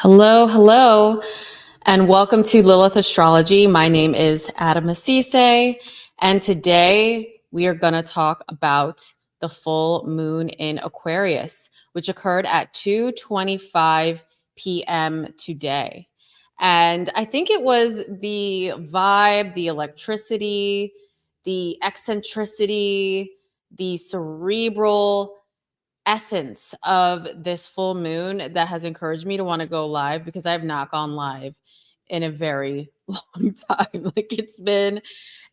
Hello, hello, and welcome to Lilith Astrology. My name is Adama, and today we are going to talk about the full moon in Aquarius, which occurred at 2:25 p.m. today. And I think it was the vibe, the electricity, the eccentricity, the cerebral essence of this full moon that has encouraged me to want to go live, because I have not gone live in a very long time. Like, it's been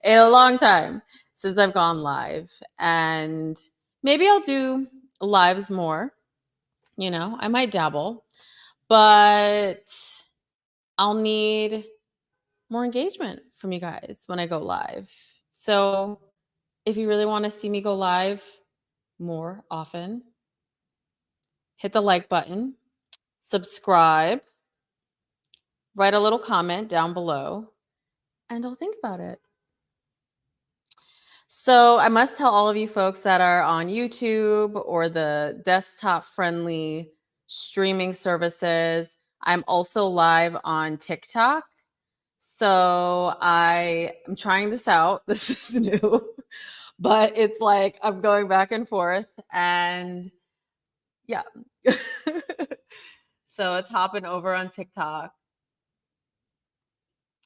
a long time since I've gone live, and maybe I'll do lives more. I might dabble, but I'll need more engagement from you guys when I go live. So if you really want to see me go live more often, hit the like button, subscribe, write a little comment down below, and I'll think about it. So I must tell all of you folks that are on YouTube or the desktop-friendly streaming services, I'm also live on TikTok. So I am trying this out. This is new, but it's like I'm going back and forth, and yeah. So it's hopping over on TikTok.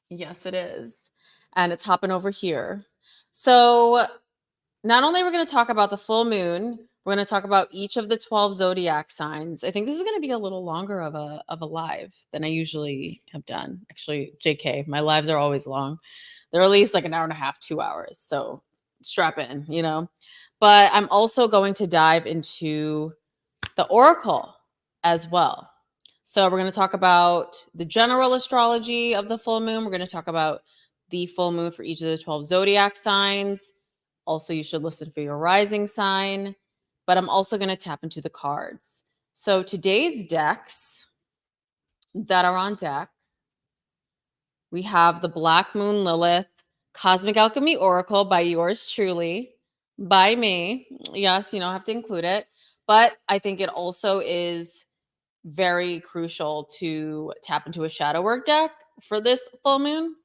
Yes, it is. And it's hopping over here. So not only are we going to talk about the full moon, we're going to talk about each of the 12 zodiac signs. I think this is going to be a little longer of a live than I usually have done. Actually, JK, my lives are always long. They're at least like an hour and a half, 2 hours. So strap in, But I'm also going to dive into the oracle as well. So we're going to talk about the general astrology of the full moon. We're going to talk about the full moon for each of the 12 zodiac signs. Also, you should listen for your rising sign. But I'm also going to tap into the cards. So today's decks that are on deck, we have the Black Moon Lilith Cosmic Alchemy Oracle by yours truly, by me. Yes, I have to include it. But I think it also is very crucial to tap into a shadow work deck for this full moon.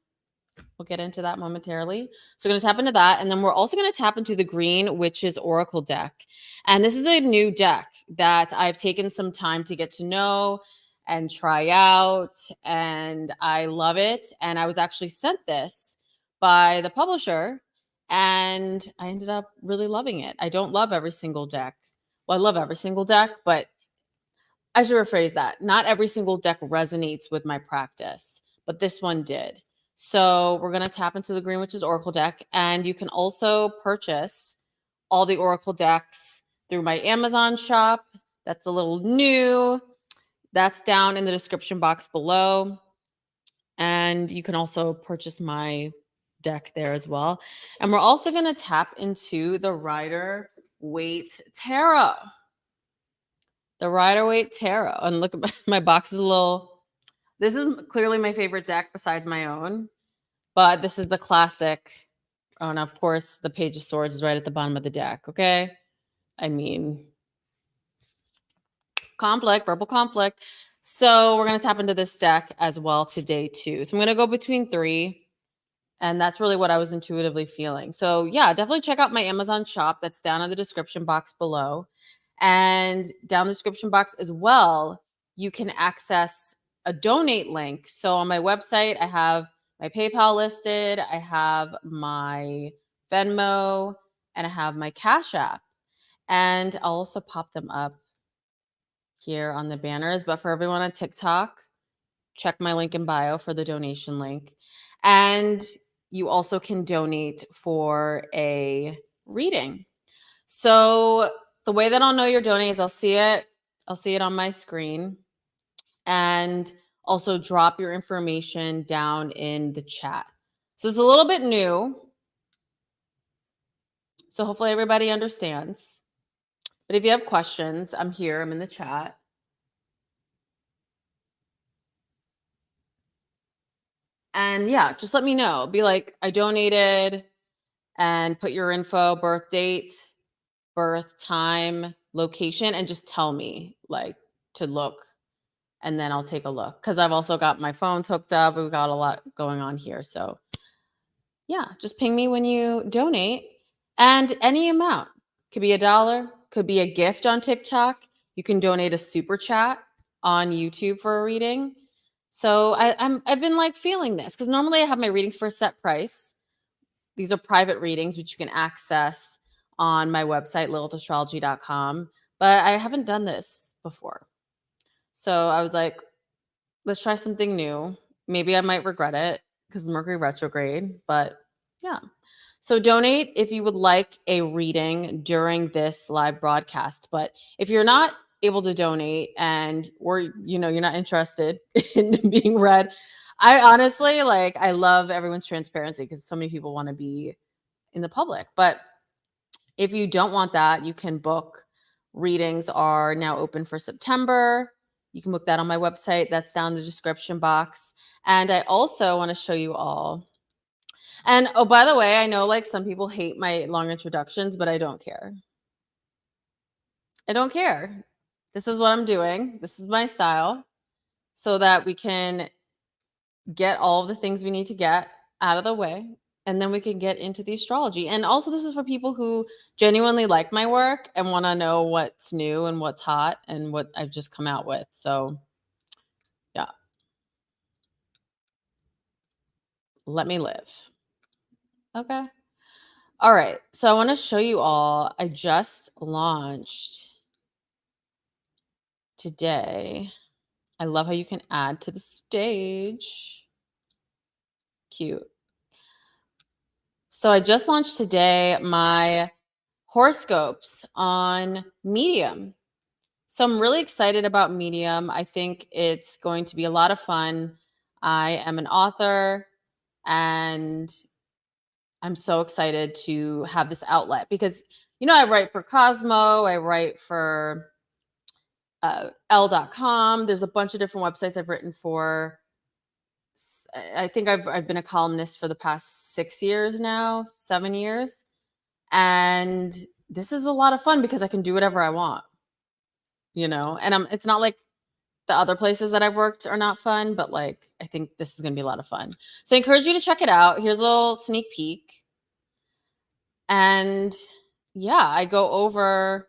We'll get into that momentarily. So we're going to tap into that. And then we're also going to tap into the Green Witches Oracle deck. And this is a new deck that I've taken some time to get to know and try out. And I love it. And I was actually sent this by the publisher, and I ended up really loving it. I don't love every single deck. Well, I love every single deck, but I should rephrase that. Not every single deck resonates with my practice, but this one did. So we're going to tap into the Green Witches Oracle deck, and you can also purchase all the Oracle decks through my Amazon shop. That's a little new. That's down in the description box below. And you can also purchase my deck there as well. And we're also going to tap into the Rider-Waite Tarot. The Rider-Waite Tarot. And look, my box is a little... This is clearly my favorite deck besides my own. But this is the classic. Oh, and of course, the Page of Swords is right at the bottom of the deck, okay? I mean, verbal conflict. So we're going to tap into this deck as well today, too. So I'm going to go between three. And that's really what I was intuitively feeling. So yeah, definitely check out my Amazon shop. That's down in the description box below. And down the description box as well, you can access a donate link. So on my website, I have my PayPal listed, I have my Venmo, and I have my Cash App. And I'll also pop them up here on the banners. But for everyone on TikTok, check my link in bio for the donation link. And you also can donate for a reading. So the way that I'll know you're donating is I'll see it on my screen, and also drop your information down in the chat. So it's a little bit new. So hopefully everybody understands. But if you have questions, I'm here. I'm in the chat. And yeah, just let me know. Be like, I donated, and put your info, birth date, birth time, location, and just tell me like to look and then I'll take a look, because I've also got my phones hooked up. We've got a lot going on here. So yeah, just ping me when you donate, and any amount. Could be $1, could be a gift on TikTok. You can donate a super chat on YouTube for a reading. So I've been like feeling this, because normally I have my readings for a set price. These are private readings, which you can access on my website, lilithastrology.com. But I haven't done this before. So I was like, let's try something new. Maybe I might regret it because Mercury retrograde, but yeah. So donate if you would like a reading during this live broadcast. But if you're not able to donate, or you're not interested in being read, I honestly, like, I love everyone's transparency, because so many people want to be in the public. But if you don't want that, you can book. Readings are now open for September. You can book that on my website. That's down in the description box. And I also want to show you all. And oh, by the way, I know like some people hate my long introductions, but I don't care. I don't care. This is what I'm doing. This is my style, so that we can get all of the things we need to get out of the way, and then we can get into the astrology. And also, this is for people who genuinely like my work and want to know what's new and what's hot and what I've just come out with. So yeah, let me live. Okay. All right. So I want to show you all. I just launched today. I love how you can add to the stage. Cute. So I just launched today my horoscopes on Medium. So I'm really excited about Medium. I think it's going to be a lot of fun. I am an author, and I'm so excited to have this outlet, because, I write for Cosmo, I write for L.com. There's a bunch of different websites I've written for. I think I've been a columnist for the past 6 years now, 7 years. And this is a lot of fun because I can do whatever I want, and it's not like the other places that I've worked are not fun, but like, I think this is going to be a lot of fun. So I encourage you to check it out. Here's a little sneak peek. And yeah, I go over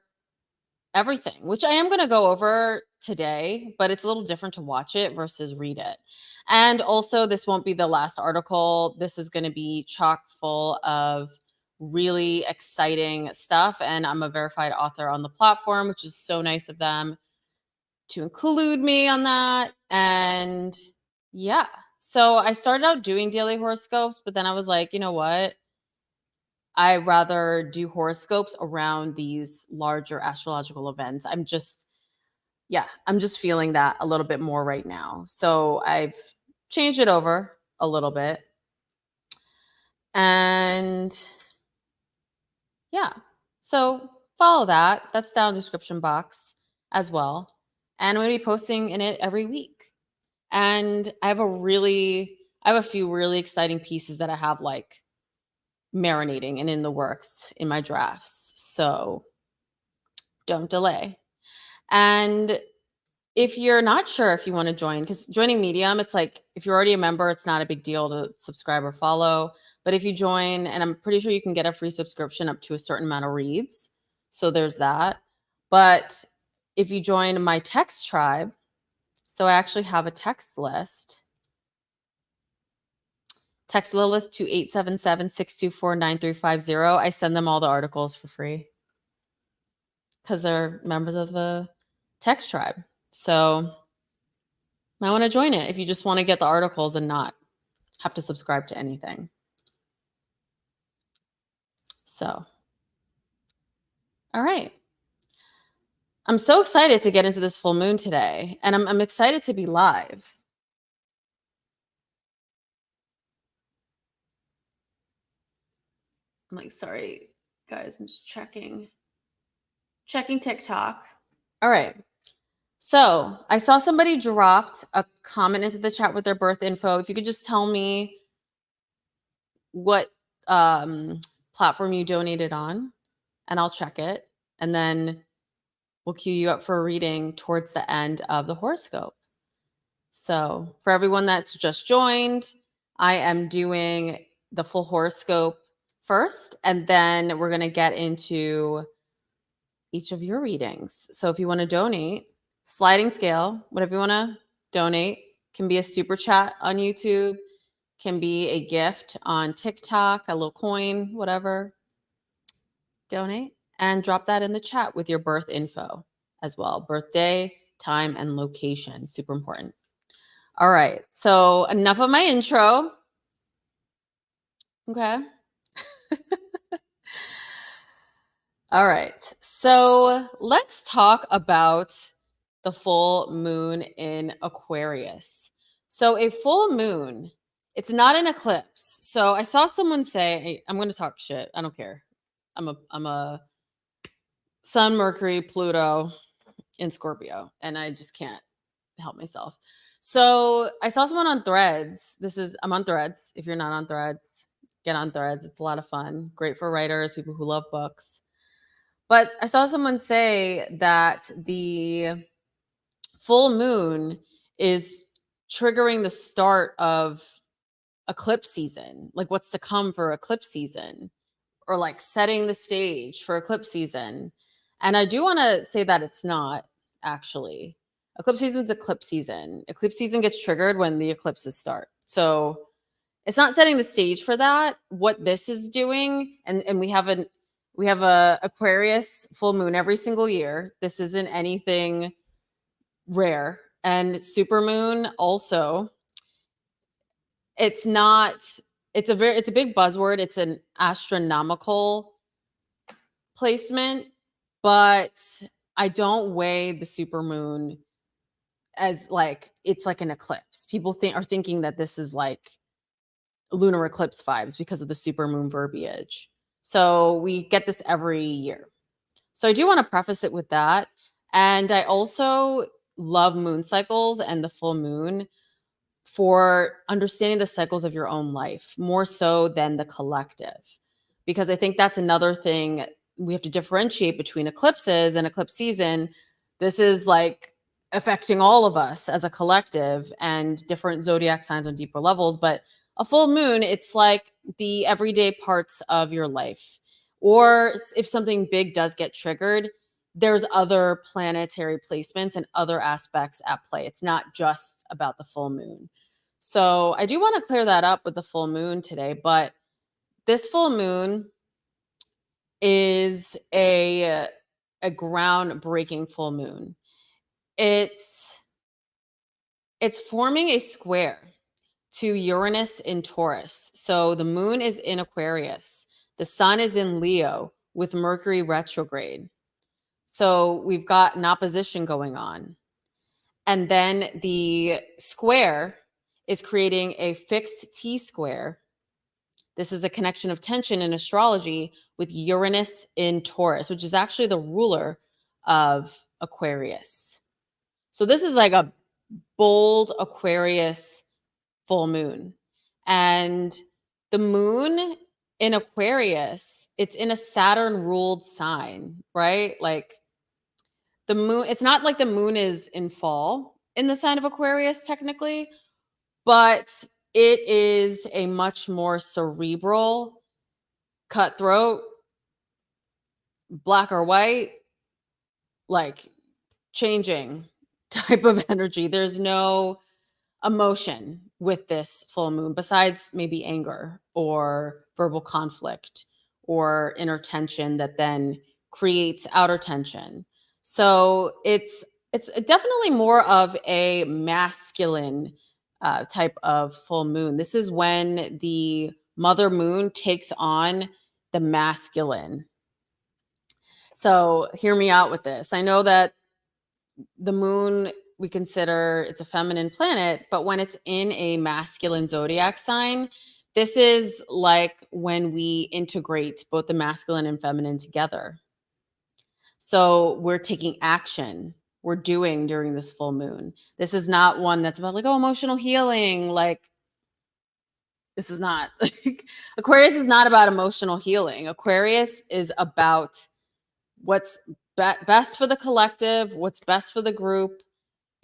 everything, which I am going to go over today, but it's a little different to watch it versus read it. And also, this won't be the last article. This is going to be chock full of really exciting stuff. And I'm a verified author on the platform, which is so nice of them to include me on that. And yeah, so I started out doing daily horoscopes, but then I was like, you know what? I rather do horoscopes around these larger astrological events. I'm just feeling that a little bit more right now. So I've changed it over a little bit. And yeah, so follow that. That's down in the description box as well. And I'm going to be posting in it every week. And I have a few really exciting pieces that I have like marinating and in the works in my drafts. So don't delay. And if you're not sure if you want to join, because joining Medium, it's like, if you're already a member, it's not a big deal to subscribe or follow. But if you join, and I'm pretty sure you can get a free subscription up to a certain amount of reads. So there's that. But if you join my text tribe, so I actually have a text list. Text Lilith to 877-624-9350. I send them all the articles for free because they're members of the text tribe. So I want to join it if you just want to get the articles and not have to subscribe to anything. So, all right. I'm so excited to get into this full moon today, and I'm excited to be live. I'm like, sorry, guys, I'm just checking TikTok. All right. So I saw somebody dropped a comment into the chat with their birth info. If you could just tell me what platform you donated on, and I'll check it. And then we'll queue you up for a reading towards the end of the horoscope. So for everyone that's just joined, I am doing the full horoscope first, and then we're going to get into each of your readings. So if you want to donate, sliding scale, whatever you want to donate, can be a super chat on YouTube, can be a gift on TikTok, a little coin, whatever. Donate and drop that in the chat with your birth info as well. Birthday, time, and location. Super important. All right. So enough of my intro. Okay. All right. So let's talk about the full moon in Aquarius. So a full moon, it's not an eclipse. So I saw someone say, hey, I'm going to talk shit. I don't care. I'm a Sun, Mercury, Pluto in Scorpio, and I just can't help myself. So I saw someone on Threads. I'm on Threads. If you're not on Threads, get on Threads. It's a lot of fun. Great for writers, people who love books. But I saw someone say that the full moon is triggering the start of eclipse season, like what's to come for eclipse season, or like setting the stage for eclipse season. And I do want to say that it's not actually. Eclipse season's eclipse season. Eclipse season gets triggered when the eclipses start. So it's not setting the stage for that. What this is doing, and we have a Aquarius full moon every single year. This isn't anything rare. And super moon also. It's a big buzzword. It's an astronomical placement, but I don't weigh the super moon as like it's like an eclipse. People are thinking that this is like lunar eclipse vibes because of the super moon verbiage. So we get this every year. So I do want to preface it with that. And I also love moon cycles and the full moon for understanding the cycles of your own life more so than the collective. Because I think that's another thing we have to differentiate between eclipses and eclipse season. This is like affecting all of us as a collective and different zodiac signs on deeper levels. But a full moon, it's like the everyday parts of your life. Or if something big does get triggered, there's other planetary placements and other aspects at play. It's not just about the full moon. So I do want to clear that up with the full moon today, but this full moon is a groundbreaking full moon. It's forming a square to Uranus in Taurus. So the moon is in Aquarius. The sun is in Leo with Mercury retrograde. So we've got an opposition going on. And then the square is creating a fixed T-square. This is a connection of tension in astrology with Uranus in Taurus, which is actually the ruler of Aquarius. So this is like a bold Aquarius full moon. And the moon in Aquarius, it's in a Saturn-ruled sign, right? Like the moon, it's not like the moon is in fall in the sign of Aquarius technically, but it is a much more cerebral, cutthroat, black or white, like changing type of energy. There's no emotion with this full moon besides maybe anger or verbal conflict or inner tension that then creates outer tension. So it's definitely more of a masculine type of full moon. This is when the mother moon takes on the masculine. So hear me out with this. I know that the moon, we consider it's a feminine planet, but when it's in a masculine zodiac sign, this is like when we integrate both the masculine and feminine together. So we're taking action. We're doing during this full moon. This is not one that's about like, oh, emotional healing. Like, this is not like Aquarius is not about emotional healing. Aquarius is about what's best for the collective, what's best for the group.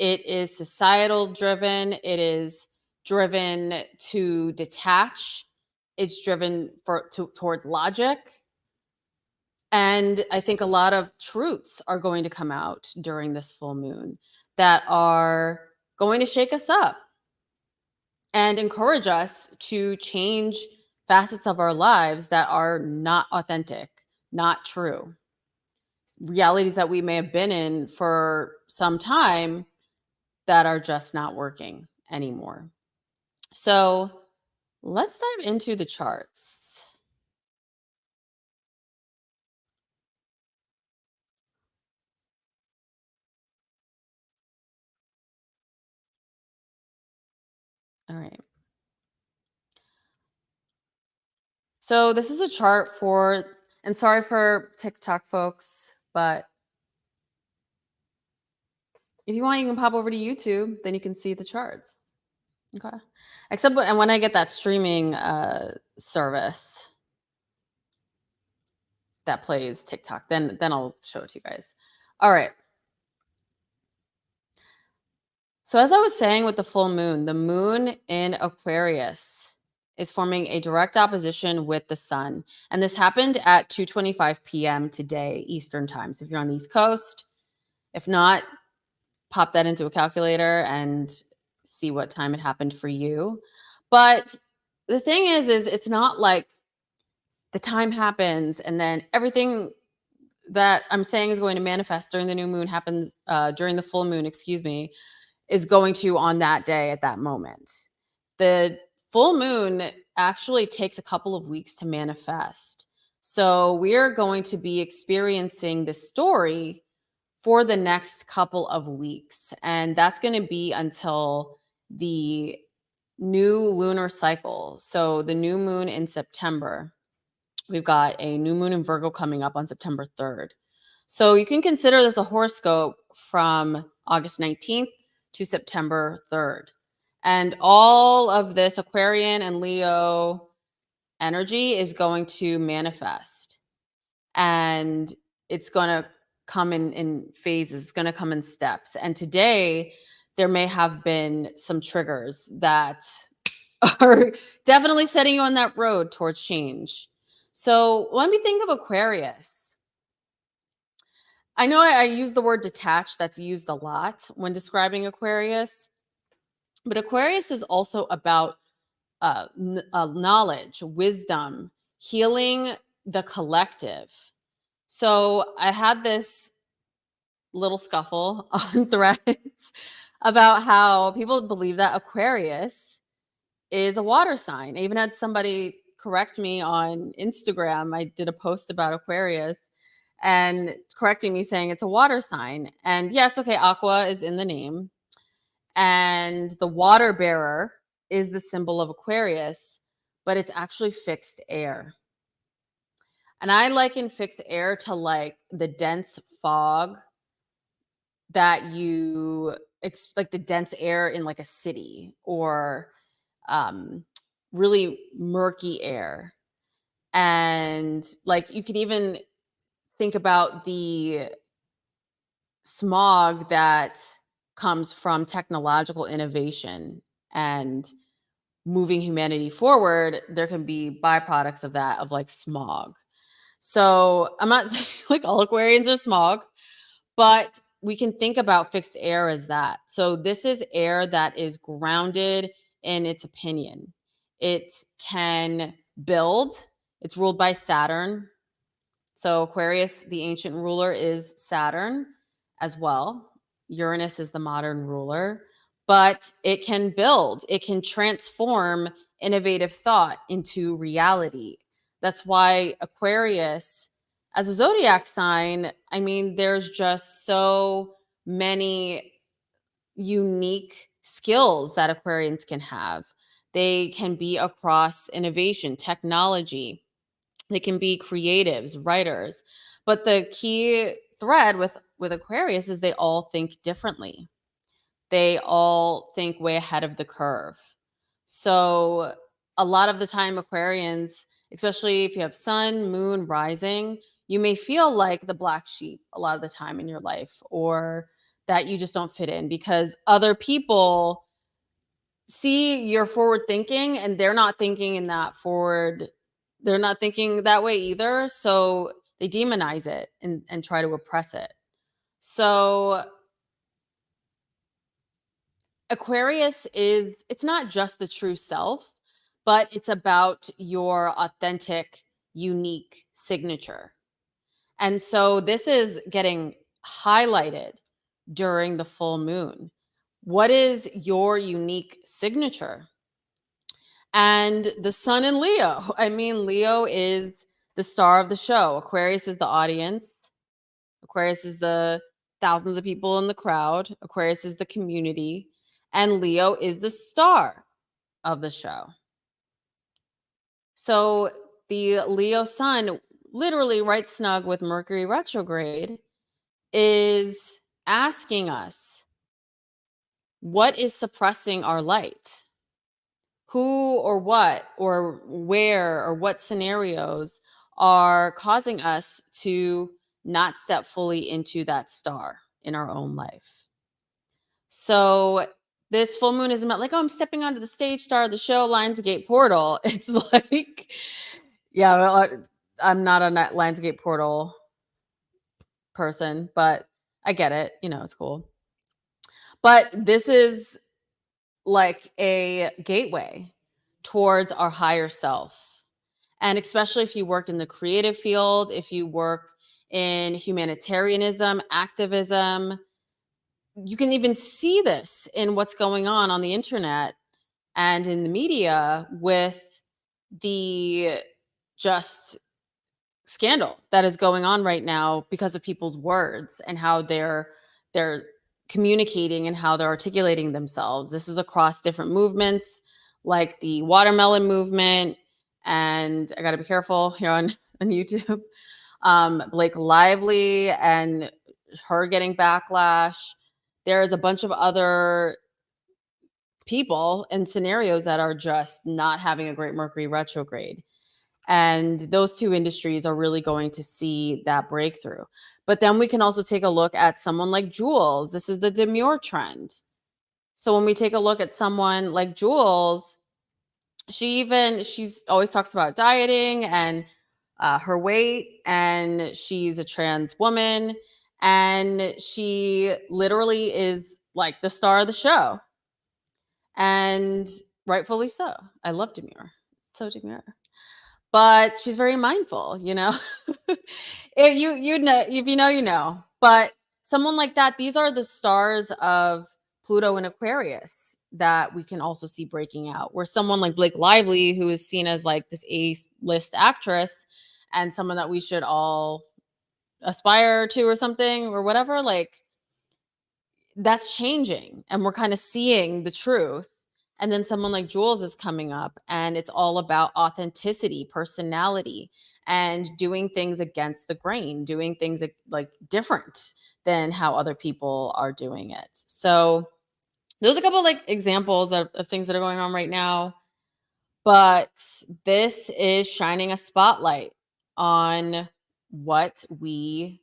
It is societal driven. It is driven to detach. It's driven towards logic. And I think a lot of truths are going to come out during this full moon that are going to shake us up and encourage us to change facets of our lives that are not authentic, not true. Realities that we may have been in for some time that are just not working anymore. So let's dive into the charts. All right. So this is a chart for, and sorry for TikTok folks, but if you want, you can pop over to YouTube, then you can see the charts. Okay. Except when I get that streaming service that plays TikTok, then I'll show it to you guys. All right. So as I was saying with the full moon, the moon in Aquarius is forming a direct opposition with the sun. And this happened at 2:25 p.m. today, Eastern time. So if you're on the East Coast, if not, pop that into a calculator and see what time it happened for you. But the thing is it's not like the time happens and then everything that I'm saying is going to manifest during the new moon happens during the full moon, excuse me, is going to on that day at that moment. The full moon actually takes a couple of weeks to manifest. So we're going to be experiencing this story for the next couple of weeks. And that's going to be until the new lunar cycle. So the new moon in September. We've got a new moon in Virgo coming up on September 3rd. So you can consider this a horoscope from August 19th to September 3rd. And all of this Aquarian and Leo energy is going to manifest. And it's going to come in phases, it's going to come in steps. And today, there may have been some triggers that are definitely setting you on that road towards change. So when we think of Aquarius, I know I use the word detached, that's used a lot when describing Aquarius, but Aquarius is also about knowledge, wisdom, healing the collective. So I had this little scuffle on Threads about how people believe that Aquarius is a water sign. I even had somebody correct me on Instagram. I did a post about Aquarius and correcting me saying it's a water sign. And yes, okay, aqua is in the name. And the water bearer is the symbol of Aquarius, but it's actually fixed air. And I liken fixed air to like the dense fog that you like the dense air in like a city or really murky air. And like you can even think about the smog that comes from technological innovation and moving humanity forward. There can be byproducts of that, of like smog. So I'm not saying like all Aquarians are smog, but we can think about fixed air as that. So this is air that is grounded in its opinion. It can build. It's ruled by Saturn. So Aquarius, the ancient ruler, is Saturn as well. Uranus is the modern ruler, but it can build. It can transform innovative thought into reality. That's why Aquarius, as a zodiac sign, I mean, there's just so many unique skills that Aquarians can have. They can be across innovation, technology. They can be creatives, writers. But the key thread with Aquarius is they all think differently. They all think way ahead of the curve. So a lot of the time Aquarians, especially if you have sun, moon, rising, you may feel like the black sheep a lot of the time in your life, or that you just don't fit in, because other people see your forward thinking and they're not thinking in that forward, they're not thinking that way either. So they demonize it and try to oppress it. So Aquarius it's not just the true self, but it's about your authentic, unique signature. And so this is getting highlighted during the full moon. What is your unique signature? And the sun in Leo. I mean, Leo is the star of the show. Aquarius is the audience. Aquarius is the thousands of people in the crowd. Aquarius is the community. And Leo is the star of the show. So the Leo sun, literally right snug with Mercury retrograde, is asking us, what is suppressing our light? Who or what or where or what scenarios are causing us to not step fully into that star in our own life? So this full moon isn't about like, oh, I'm stepping onto the stage, star of the show, Lionsgate portal. It's like, yeah, well, I'm not a Lionsgate portal person, but I get it. You know, it's cool. But this is like a gateway towards our higher self. And especially if you work in the creative field, if you work in humanitarianism, activism, you can even see this in what's going on the internet and in the media with the just scandal that is going on right now because of people's words and how they're communicating and how they're articulating themselves. This is across different movements like the watermelon movement, and I got to be careful here on on YouTube. Blake Lively and her getting backlash. There's a bunch of other people and scenarios that are just not having a great Mercury retrograde. And those two industries are really going to see that breakthrough. But then we can also take a look at someone like Jules. This is the demure trend. So when we take a look at someone like Jules, she's always talks about dieting and her weight, and she's a trans woman, and she literally is like the star of the show, and rightfully so. I love demure, so demure, but she's very mindful, you know. If you know, if you know, you know. But someone like that, these are the stars of Pluto and Aquarius that we can also see breaking out. Where someone like Blake Lively, who is seen as like this A-list actress and someone that we should all aspire to or something or whatever, like that's changing and we're kind of seeing the truth. And then someone like Jules is coming up, and it's all about authenticity, personality, and doing things against the grain, doing things like different than how other people are doing it. So there's a couple like examples of things that are going on right now, but this is shining a spotlight on what we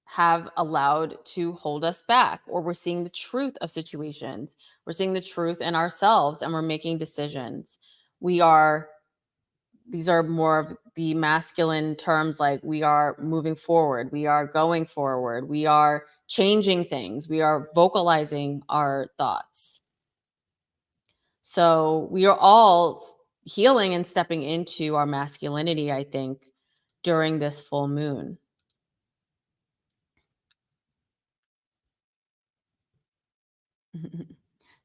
have allowed to hold us back, or we're seeing the truth of situations, we're seeing the truth in ourselves, and we're making decisions. We are These are more of the masculine terms, like we are moving forward, we are going forward, we are changing things, we are vocalizing our thoughts. So we are all healing and stepping into our masculinity, I think, during this full moon.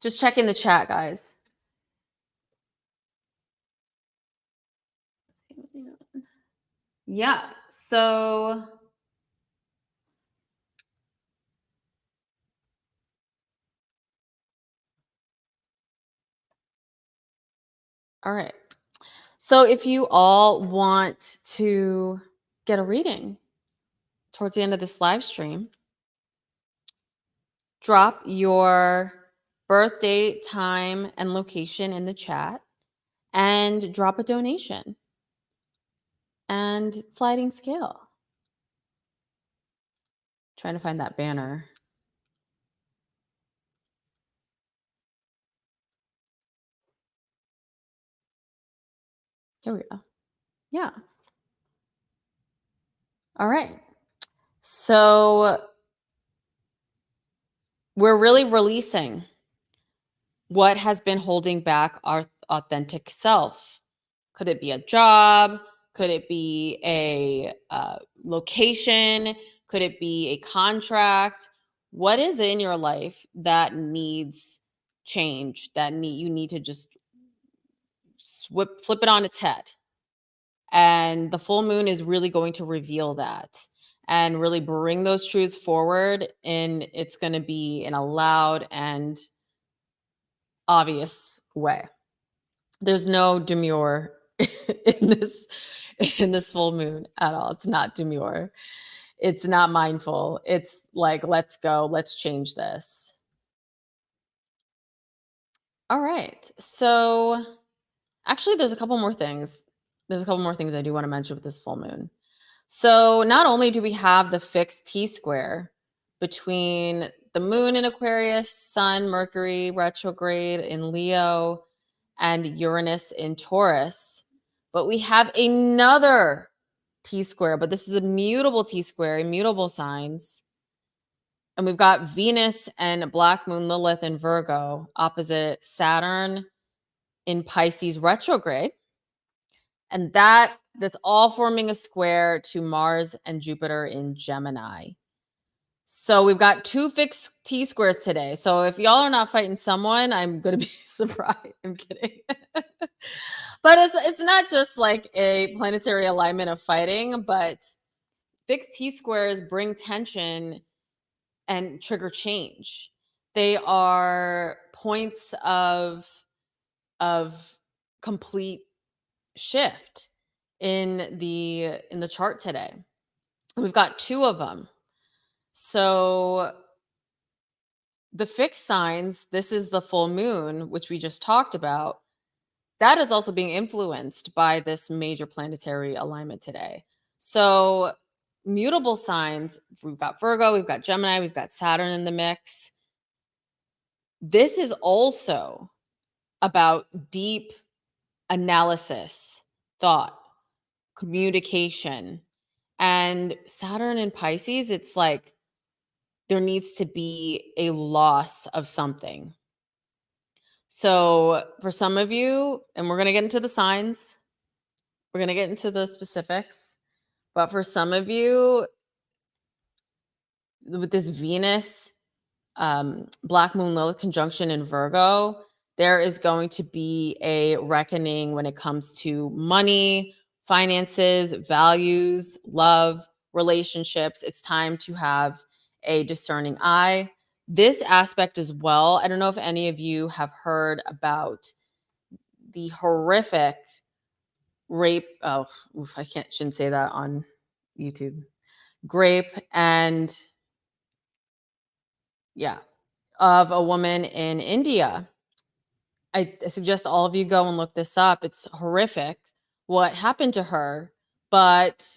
Just check in the chat, guys. Yeah. So all right. So if you all want to get a reading towards the end of this live stream, drop your birth date, time, and location in the chat, and drop a donation and sliding scale. Trying to find that banner. Here we go. Yeah. All right. So we're really releasing what has been holding back our authentic self. Could it be a job? Could it be a location? Could it be a contract? What is in your life that needs change, that you need to just flip it on its head? And the full moon is really going to reveal that and really bring those truths forward. And it's going to be in a loud and obvious way. There's no demure in this full moon at all. It's not demure. It's not mindful. It's like, let's go, let's change this. All right. So actually there's a couple more things. There's a couple more things I do want to mention with this full moon. So not only do we have the fixed T-square between the moon in Aquarius, Sun, Mercury, retrograde in Leo, and Uranus in Taurus, but we have another T-square, but this is a mutable T-square, immutable signs. And we've got Venus and Black Moon Lilith in Virgo opposite Saturn in Pisces retrograde. And that's all forming a square to Mars and Jupiter in Gemini. So we've got two fixed T-squares today. So if y'all are not fighting someone, I'm going to be surprised. I'm kidding. But it's not just like a planetary alignment of fighting, but fixed T-squares bring tension and trigger change. They are points of complete shift in the chart today. We've got two of them. So the fixed signs, this is the full moon, which we just talked about. That is also being influenced by this major planetary alignment today. So mutable signs, we've got Virgo, we've got Gemini, we've got Saturn in the mix. This is also about deep analysis, thought, communication. And Saturn in Pisces, it's like there needs to be a loss of something. So for some of you, and we're going to get into the signs, we're going to get into the specifics, but for some of you, with this Venus, Black Moon Lilith conjunction in Virgo, there is going to be a reckoning when it comes to money, finances, values, love, relationships. It's time to have a discerning eye. This aspect as well. I don't know if any of you have heard about the horrific rape. Oh, I shouldn't say that on YouTube. Grape and of a woman in India. I suggest all of you go and look this up. It's horrific what happened to her, but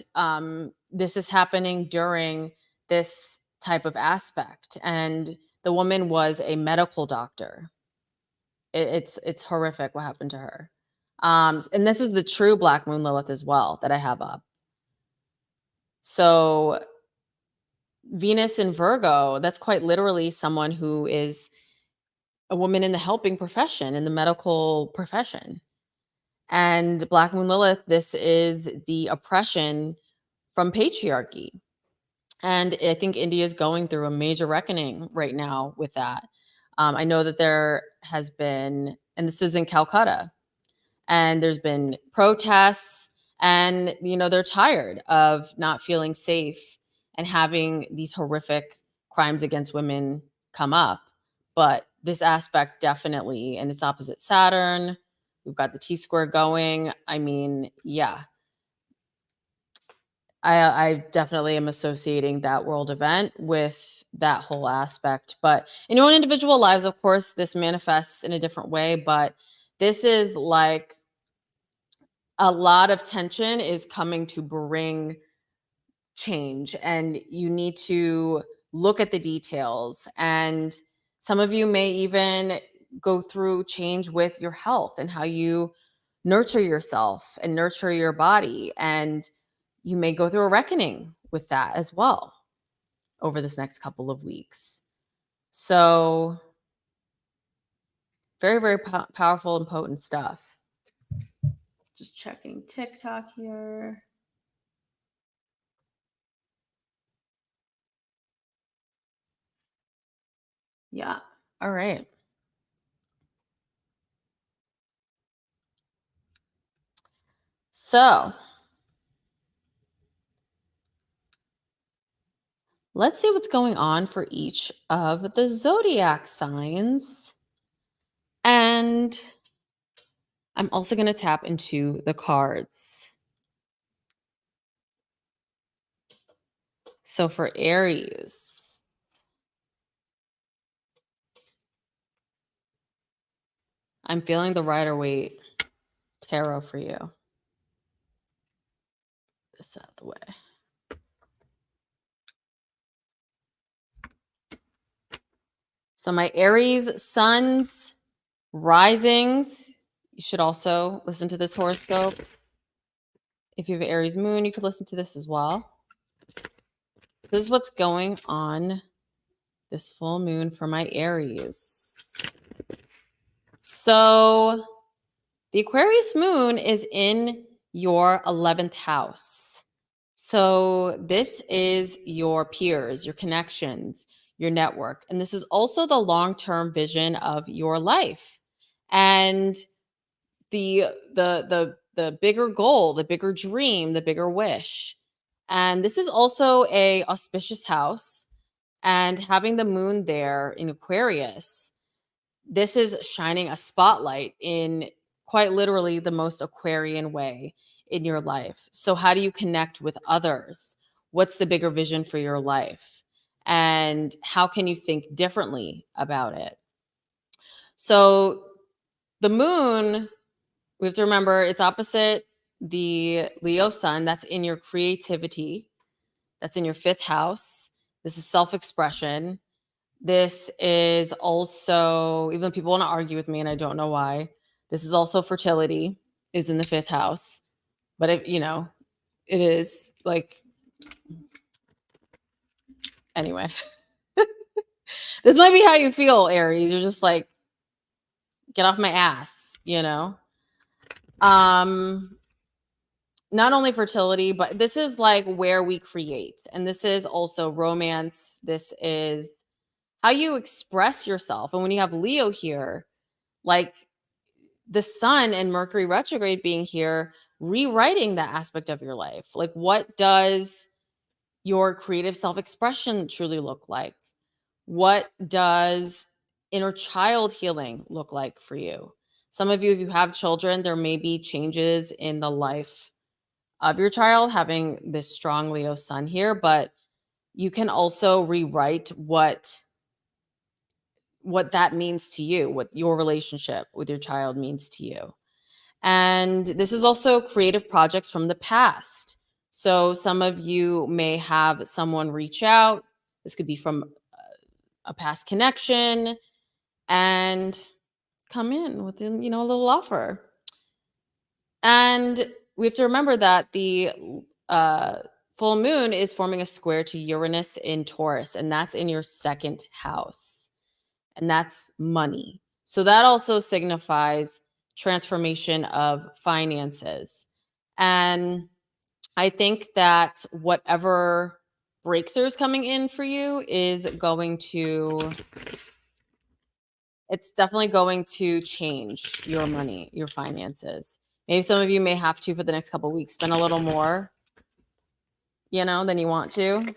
this is happening during this type of aspect. And the woman was a medical doctor. It's horrific what happened to her. And this is the true Black Moon Lilith as well that I have up. So Venus in Virgo, that's quite literally someone who is a woman in the helping profession, in the medical profession. And Black Moon Lilith, this is the oppression from patriarchy. And I think India is going through a major reckoning right now with that. I know that there has been, and this is in Calcutta, and there's been protests, and they're tired of not feeling safe and having these horrific crimes against women come up. But this aspect definitely, and it's opposite Saturn. We've got the T-square going. I mean, yeah. I definitely am associating that world event with that whole aspect. But in your own individual lives, of course, this manifests in a different way. But this is like a lot of tension is coming to bring change, and you need to look at the details. And some of you may even go through change with your health and how you nurture yourself and nurture your body. And you may go through a reckoning with that as well over this next couple of weeks. So very, very powerful and potent stuff. Just checking TikTok here. Yeah. All right. So let's see what's going on for each of the zodiac signs. And I'm also going to tap into the cards. So for Aries, I'm feeling the Rider-Waite tarot for you. This out of the way. So my Aries suns, risings, you should also listen to this horoscope. If you have Aries moon, you could listen to this as well. This is what's going on this full moon for my Aries. So the Aquarius moon is in your 11th house. So this is your peers, your connections, your network. And this is also the long-term vision of your life. And the bigger goal, the bigger dream, the bigger wish. And this is also a auspicious house. And having the moon there in Aquarius, this is shining a spotlight in quite literally the most Aquarian way in your life. So how do you connect with others? What's the bigger vision for your life? And how can you think differently about it? So the moon, we have to remember, it's opposite the Leo sun. That's in your creativity. That's in your 5th house. This is self-expression. This is also, even though people want to argue with me and I don't know why, this is also fertility, is in the 5th house. But if, it is like, anyway. This might be how you feel, Aries. You're just like, get off my ass, Not only fertility, but this is like where we create. And this is also romance. This is how you express yourself. And when you have Leo here, like the sun and Mercury retrograde being here, rewriting that aspect of your life. Like, what does your creative self-expression truly look like? What does inner child healing look like for you? Some of you, if you have children, there may be changes in the life of your child having this strong Leo sun here, but you can also rewrite what that means to you, what your relationship with your child means to you. And this is also creative projects from the past. So some of you may have someone reach out. This could be from a past connection and come in with a little offer. And we have to remember that the full moon is forming a square to Uranus in Taurus, and that's in your 2nd house. And that's money. So that also signifies transformation of finances. And I think that whatever breakthrough is coming in for you is it's definitely going to change your money, your finances. Maybe some of you may have to, for the next couple of weeks, spend a little more, than you want to.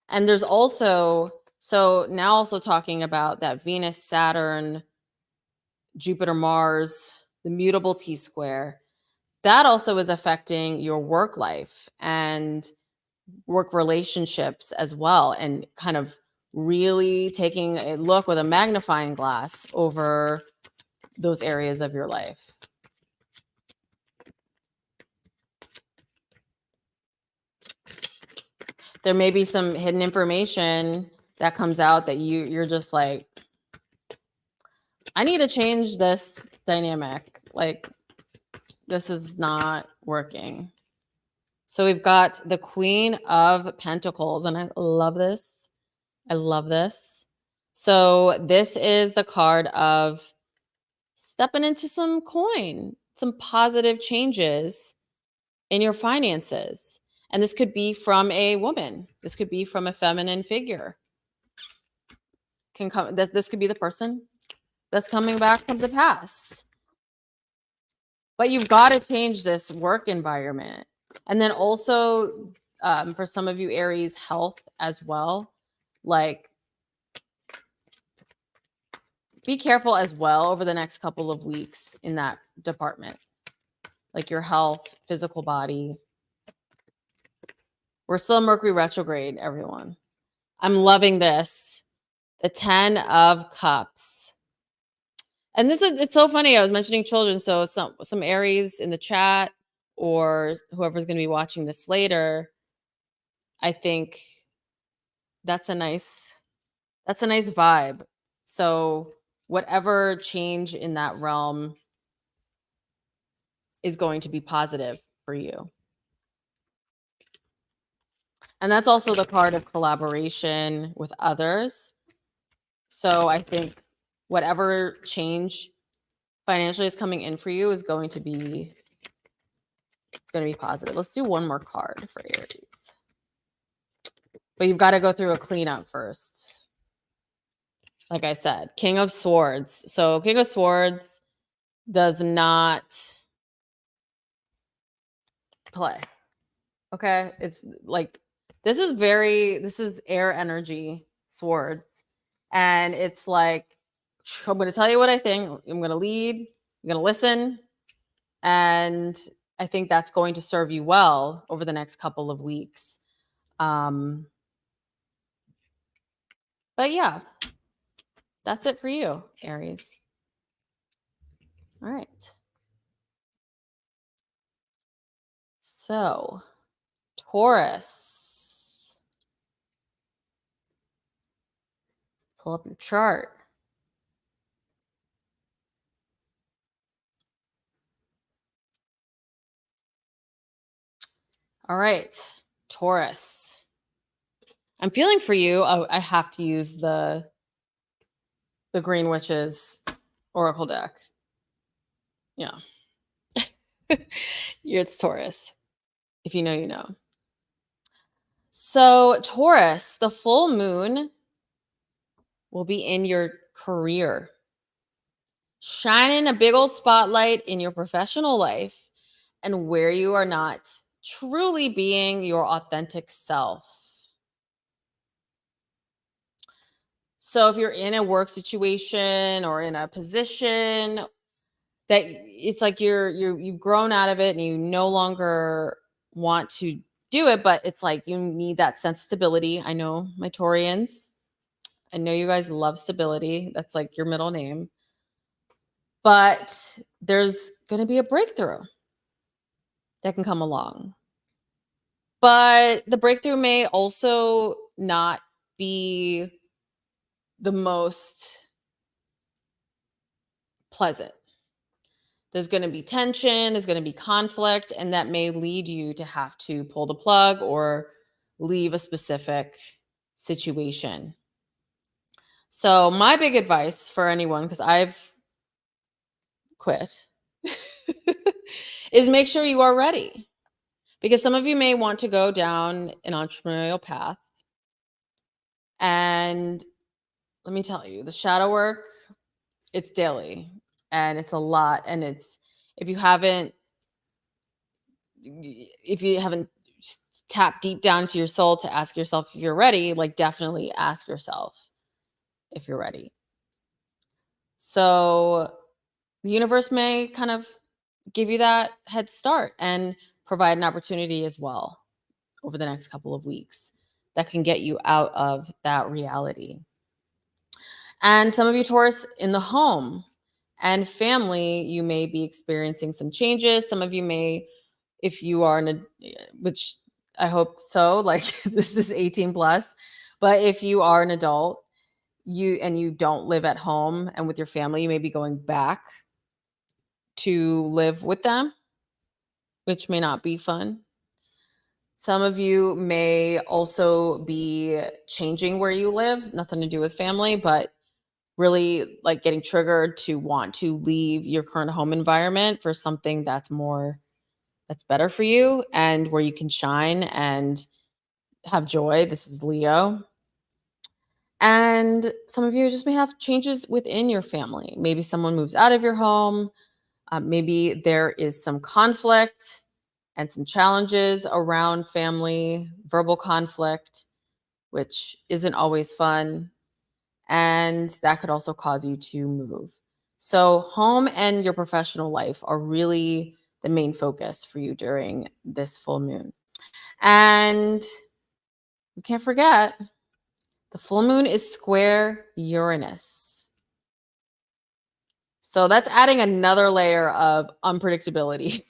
And there's also, so now also talking about that Venus, Saturn, Jupiter, Mars, the mutable T-square, that also is affecting your work life and work relationships as well, and kind of really taking a look with a magnifying glass over those areas of your life. There may be some hidden information that comes out that you're just like, I need to change this dynamic. Like, this is not working. So we've got the Queen of Pentacles, and I love this. I love this. So this is the card of stepping into some coin, some positive changes in your finances. And this could be from a woman. This could be from a feminine figure. This could be the person that's coming back from the past. But you've got to change this work environment. And then also for some of you, Aries, health as well. Like, be careful as well over the next couple of weeks in that department. Like your health, physical body. We're still in Mercury retrograde, everyone. I'm loving this. The 10 of Cups. And it's so funny. I was mentioning children. So some Aries in the chat or whoever's going to be watching this later, I think that's a nice vibe. So whatever change in that realm is going to be positive for you. And that's also the card of collaboration with others. So I think whatever change financially is coming in for you is going to be, it's going to be positive. Let's do one more card for Aries. But you've got to go through a cleanup first. Like I said, King of Swords. So King of Swords does not play. Okay? It's like, this is air energy swords. And it's like, I'm going to tell you what I think. I'm going to lead. I'm going to listen. And I think that's going to serve you well over the next couple of weeks. But yeah, that's it for you, Aries. All right. So, Taurus. Pull up your chart. All right, Taurus. I'm feeling for you. Oh, I have to use the Green Witch's Oracle deck. Yeah. It's Taurus. If you know, you know. So Taurus, the full moon will be in your career, shining a big old spotlight in your professional life and where you are not truly being your authentic self. So if you're in a work situation or in a position that it's like you've grown out of it and you no longer want to do it, but it's like you need that sense of stability. I know my Taurians, I know you guys love stability. That's like your middle name. But there's going to be a breakthrough that can come along. But the breakthrough may also not be the most pleasant. There's going to be tension, there's going to be conflict, and that may lead you to have to pull the plug or leave a specific situation. So my big advice for anyone, because I've quit, is make sure you are ready. Because some of you may want to go down an entrepreneurial path. And let me tell you, the shadow work, it's daily and it's a lot. And it's, if you haven't tapped deep down to your soul to ask yourself if you're ready, like definitely ask yourself if you're ready. So the universe may kind of give you that head start and provide an opportunity as well over the next couple of weeks that can get you out of that reality. And some of you Taurus in the home and family, you may be experiencing some changes. Some of you may, if you are in a, which I hope so. Like this is 18 plus. But if you are an adult, you don't live at home and with your family, you may be going back to live with them, which may not be fun. Some of you may also be changing where you live, nothing to do with family, but really like getting triggered to want to leave your current home environment for something that's better for you and where you can shine and have joy. This is Leo. And some of you just may have changes within your family. Maybe someone moves out of your home. Maybe there is some conflict and some challenges around family, verbal conflict, which isn't always fun. And that could also cause you to move. So, home and your professional life are really the main focus for you during this full moon. And you can't forget, the full moon is square Uranus. So that's adding another layer of unpredictability.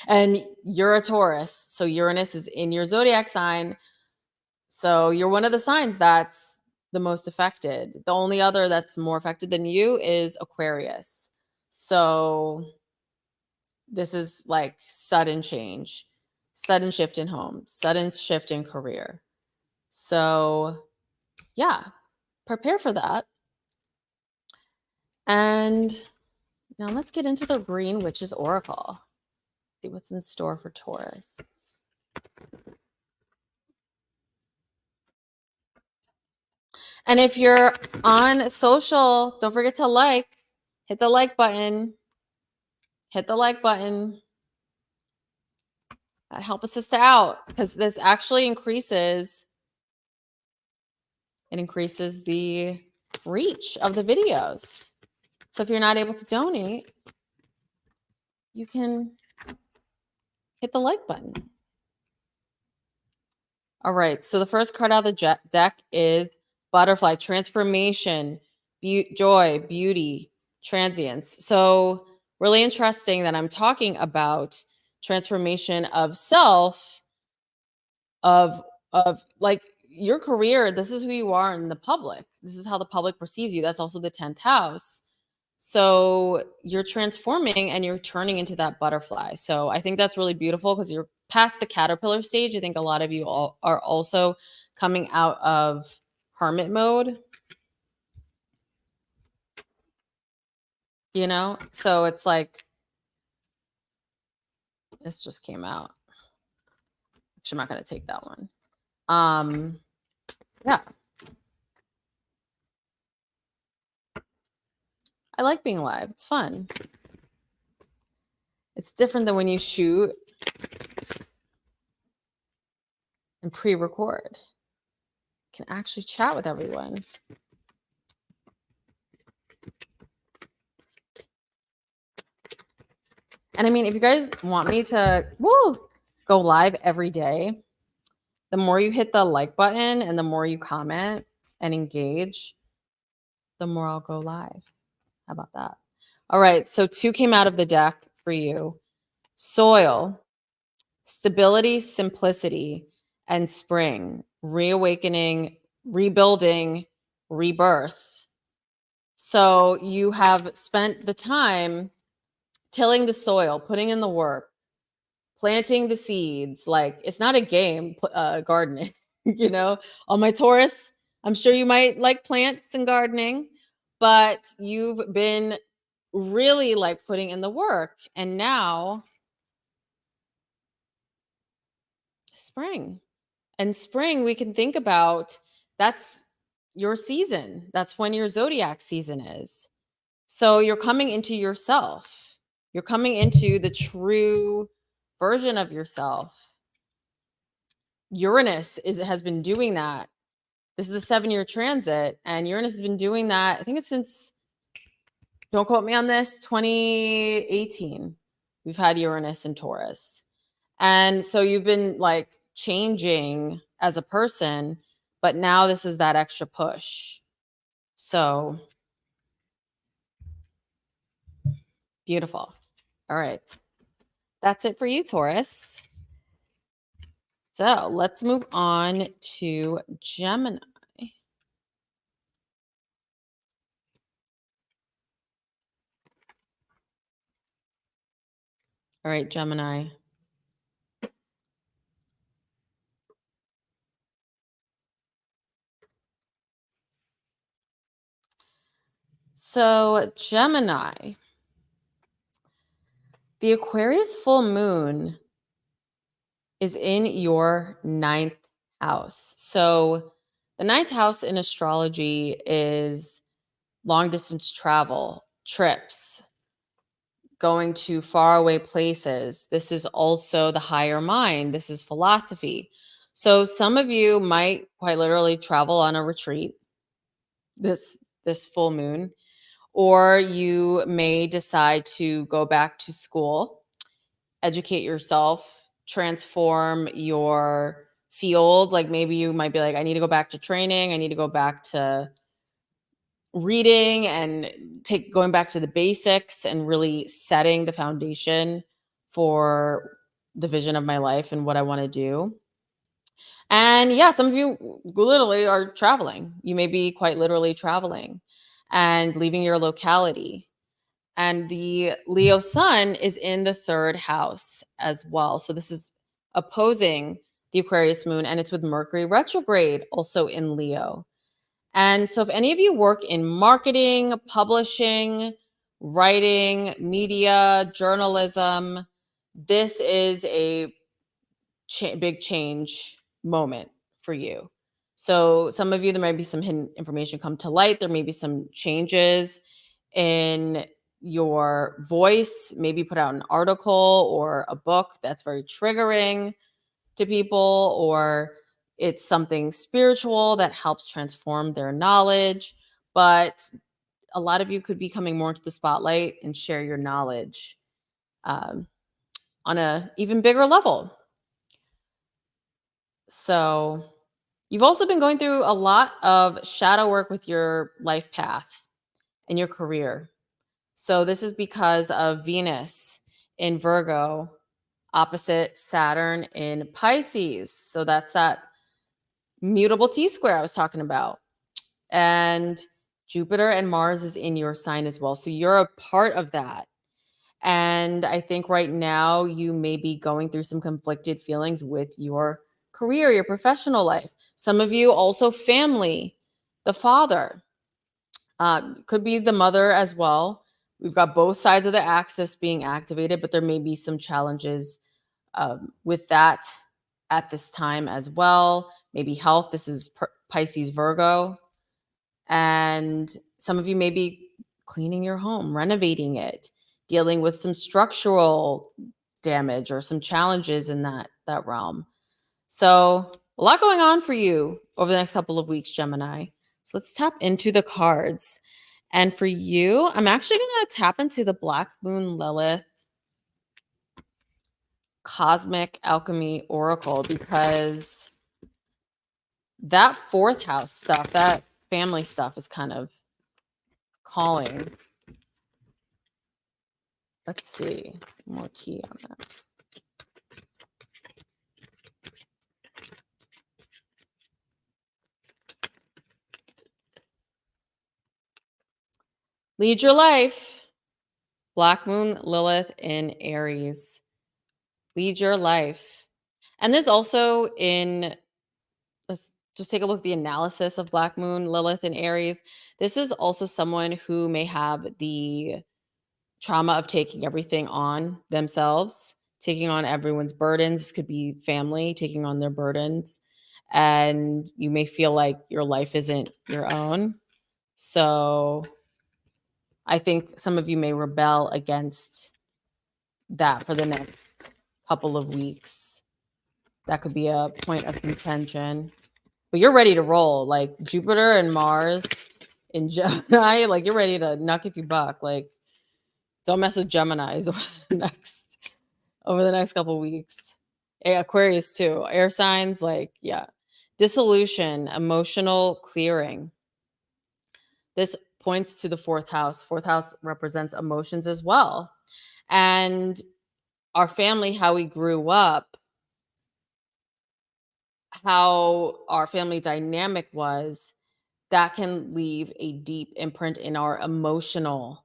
And you're a Taurus. So Uranus is in your zodiac sign. So you're one of the signs that's the most affected. The only other that's more affected than you is Aquarius. So this is like sudden change, sudden shift in home, sudden shift in career. So yeah, prepare for that. And now let's get into the Green Witch's Oracle. See what's in store for Taurus. And if you're on social, don't forget to hit the like button. Hit the like button. That helps us out because this actually increases the reach of the videos. So if you're not able to donate, you can hit the like button. All right. So the first card out of the deck is Butterfly, transformation, joy, beauty, transience. So really interesting that I'm talking about transformation of self, of like your career. This is who you are in the public. This is how the public perceives you. That's also the 10th house. So you're transforming and you're turning into that butterfly. So I think that's really beautiful because you're past the caterpillar stage. I think a lot of you are also coming out of hermit mode, So it's like, this just came out. Actually, I'm not going to take that one. Yeah. I like being live. It's fun. It's different than when you shoot and pre-record. You can actually chat with everyone. And I mean, if you guys want me to go live every day, the more you hit the like button and the more you comment and engage, the more I'll go live. How about that? All right. So 2 came out of the deck for you. Soil, stability, simplicity, and spring, reawakening, rebuilding, rebirth. So you have spent the time tilling the soil, putting in the work, planting the seeds. Like, it's not a game, gardening, On my Taurus, I'm sure you might like plants and gardening, but you've been really like putting in the work. And now spring. And spring, we can think about, that's your season. That's when your zodiac season is. So you're coming into yourself. You're coming into the true version of yourself. Uranus has been doing that. This is a 7-year transit, and Uranus has been doing that. I think it's since, don't quote me on this, 2018. We've had Uranus in Taurus. And so you've been like changing as a person, but now this is that extra push. So beautiful. All right. That's it for you, Taurus. So let's move on to Gemini. All right, Gemini. So, Gemini, the Aquarius full moon is in your ninth house. So, the ninth house in astrology is long distance travel, trips, going to faraway places. This is also the higher mind. This is philosophy. So, some of you might quite literally travel on a retreat this full moon, or you may decide to go back to school, educate yourself, transform your field. Like maybe you might be like, I need to go back to training, I need to go back to reading and going back to the basics and really setting the foundation for the vision of my life and what I want to do. And yeah, some of you literally are traveling. You may be quite literally traveling and leaving your locality. And the Leo sun is in the third house as well. So this is opposing the Aquarius moon, and it's with Mercury retrograde also in Leo. And so if any of you work in marketing, publishing, writing, media, journalism, this is a big change moment for you. So some of you, there might be some hidden information come to light. There may be some changes in your voice. Maybe put out an article or a book that's very triggering to people, or it's something spiritual that helps transform their knowledge. But a lot of you could be coming more into the spotlight and share your knowledge on a even bigger level. So you've also been going through a lot of shadow work with your life path and your career. So this is because of Venus in Virgo opposite Saturn in Pisces. So that's that mutable T-square I was talking about. And Jupiter and Mars is in your sign as well. So you're a part of that. And I think right now you may be going through some conflicted feelings with your career, your professional life. Some of you also family, the father, could be the mother as well. We've got both sides of the axis being activated, but there may be some challenges with that at this time as well. Maybe health. This is Pisces, Virgo. And some of you may be cleaning your home, renovating it, dealing with some structural damage or some challenges in that realm. So a lot going on for you over the next couple of weeks, Gemini. So let's tap into the cards. And for you, I'm actually going to tap into the Black Moon Lilith Cosmic Alchemy Oracle, because that fourth house stuff, that family stuff is kind of calling. Let's see. More tea on that. Lead your life. Black Moon Lilith in Aries. Lead your life. And there's also let's just take a look at the analysis of Black Moon Lilith in Aries. This is also someone who may have the trauma of taking everything on themselves, taking on everyone's burdens. This could be family taking on their burdens. And you may feel like your life isn't your own. So I think some of you may rebel against that for the next couple of weeks. That could be a point of contention. But you're ready to roll. Like Jupiter and Mars in Gemini, like you're ready to knuck if you buck. Like don't mess with Geminis over the next couple of weeks. Aquarius too. Air signs, like, yeah. Dissolution, emotional clearing. This points to the fourth house. Fourth house represents emotions as well. And our family, how we grew up, how our family dynamic was, that can leave a deep imprint in our emotional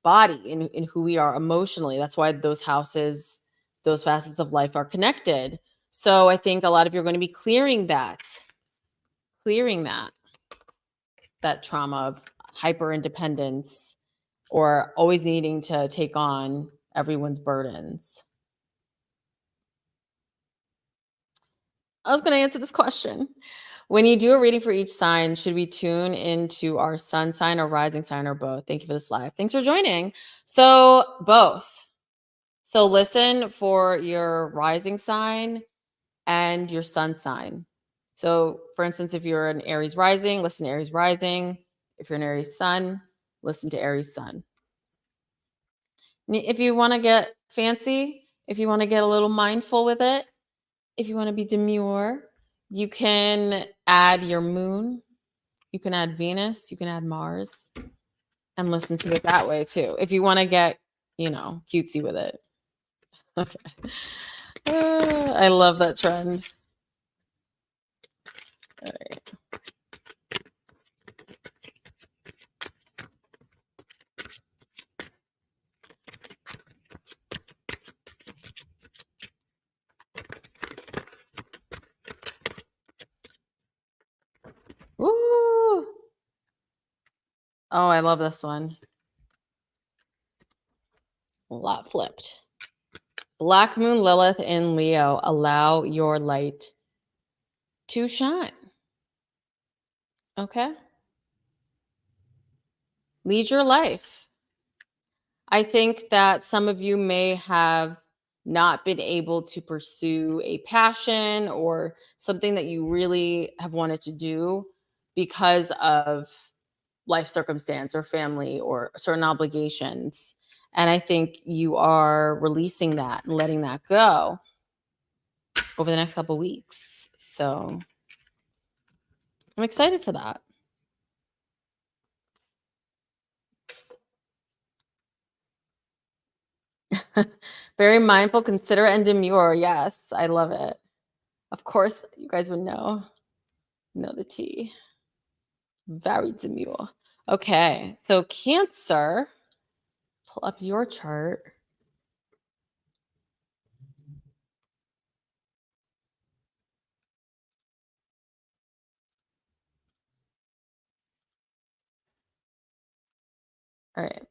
body, in who we are emotionally. That's why those houses, those facets of life are connected. So I think a lot of you are going to be clearing that trauma of hyper independence or always needing to take on everyone's burdens. I was going to answer this question. When you do a reading for each sign, should we tune into our sun sign or rising sign or both? Thank you for this live. Thanks for joining. So, both. So, listen for your rising sign and your sun sign. So, for instance, if you're an Aries rising, listen to Aries rising. If you're an Aries sun, listen to Aries sun. If you want to get fancy, if you want to get a little mindful with it, if you want to be demure, you can add your moon, you can add Venus, you can add Mars, and listen to it that way too. If you want to get, cutesy with it. Okay. I love that trend. All right. Woo! Oh, I love this one. A lot flipped. Black Moon Lilith in Leo, allow your light to shine. Okay? Lead your life. I think that some of you may have not been able to pursue a passion or something that you really have wanted to do because of life circumstance or family or certain obligations. And I think you are releasing that and letting that go over the next couple of weeks. So I'm excited for that. Very mindful, considerate, and demure. Yes, I love it. Of course, you guys would know the tea. Very demure. Okay, so Cancer, pull up your chart. All right.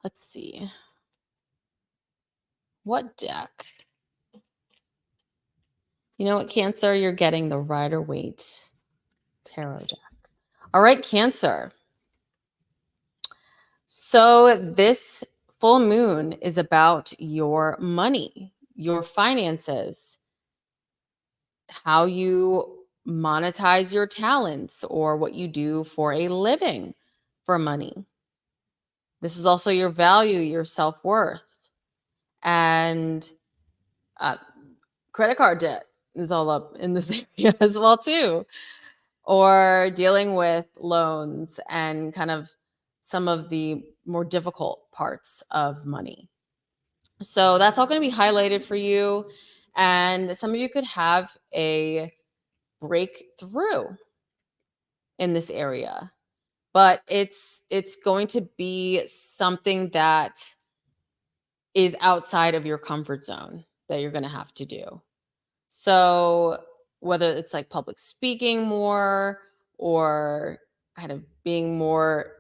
Let's see. What deck? You know what, Cancer? You're getting the Rider-Waite Tarot deck. All right, Cancer. So this full moon is about your money, your finances, how you monetize your talents or what you do for a living for money. This is also your value, your self-worth. And credit card debt is all up in this area as well too. Or dealing with loans and kind of some of the more difficult parts of money. So that's all going to be highlighted for you. And some of you could have a breakthrough in this area. But it's going to be something that is outside of your comfort zone that you're going to have to do. So whether it's like public speaking more or kind of being more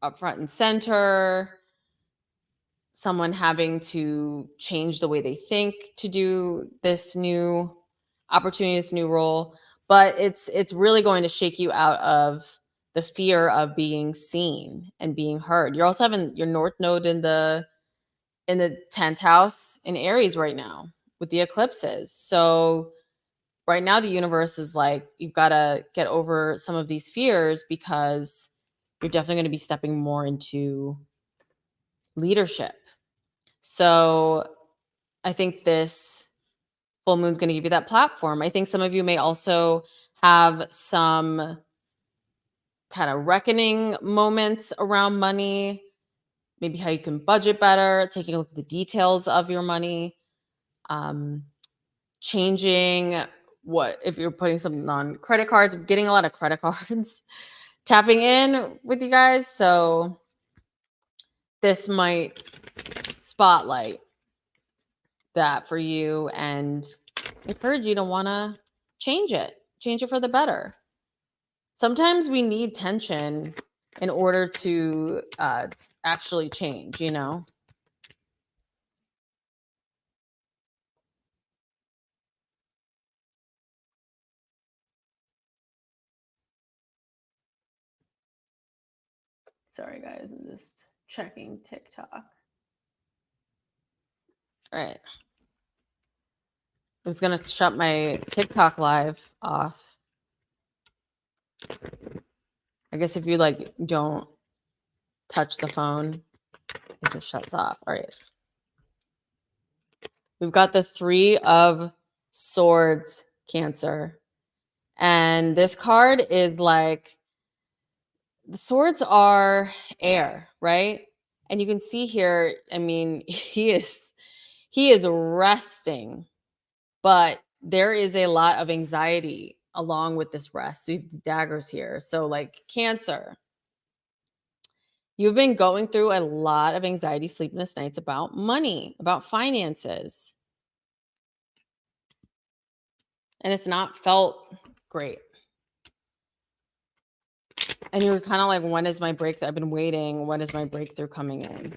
up front and center, someone having to change the way they think to do this new opportunity, this new role, but it's really going to shake you out of the fear of being seen and being heard. You're also having your North Node in the 10th house in Aries right now with the eclipses. So right now the universe is like, you've got to get over some of these fears because you're definitely going to be stepping more into leadership. So I think this full moon's going to give you that platform. I think some of you may also have some kind of reckoning moments around money, maybe how you can budget better, taking a look at the details of your money, changing what if you're putting something on credit cards. I'm getting a lot of credit cards tapping in with you guys. So this might spotlight that for you and encourage you to want to change it for the better. Sometimes we need tension in order to actually change, you know? Sorry, guys, I'm just checking TikTok. All right. I was going to shut my TikTok live off. I guess if you like don't touch the phone, it just shuts off. All right. We've got the 3 of Swords, Cancer. And this card is like, the swords are air, right? And you can see here, I mean, he is resting, but there is a lot of anxiety along with this rest. We have daggers here. So like Cancer, you've been going through a lot of anxiety, sleepless nights about money, about finances. And it's not felt great. And you're kind of like, when is my breakthrough? I've been waiting. When is my breakthrough coming in?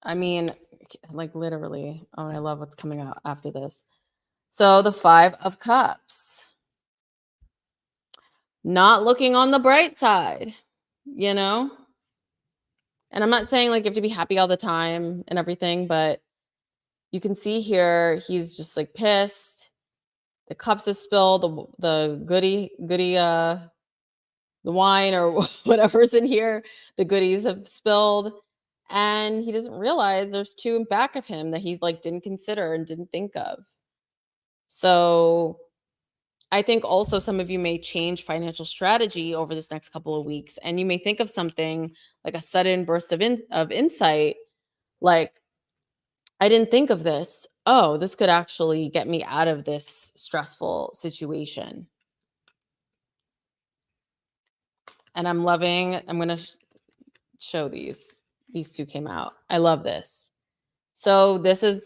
I mean, like literally. Oh, I love what's coming out after this. So the 5 of Cups. Not looking on the bright side, you know? And I'm not saying like you have to be happy all the time and everything, but you can see here he's just like pissed. The cups is spilled, the goodie the wine or whatever's in here, the goodies have spilled, and he doesn't realize there's 2 in back of him that he's like didn't consider and didn't think of. So I think also some of you may change financial strategy over this next couple of weeks, and you may think of something like a sudden burst of insight, like, I didn't think of this. Oh, this could actually get me out of this stressful situation. And I'm going to show these. These 2 came out. I love this. So this is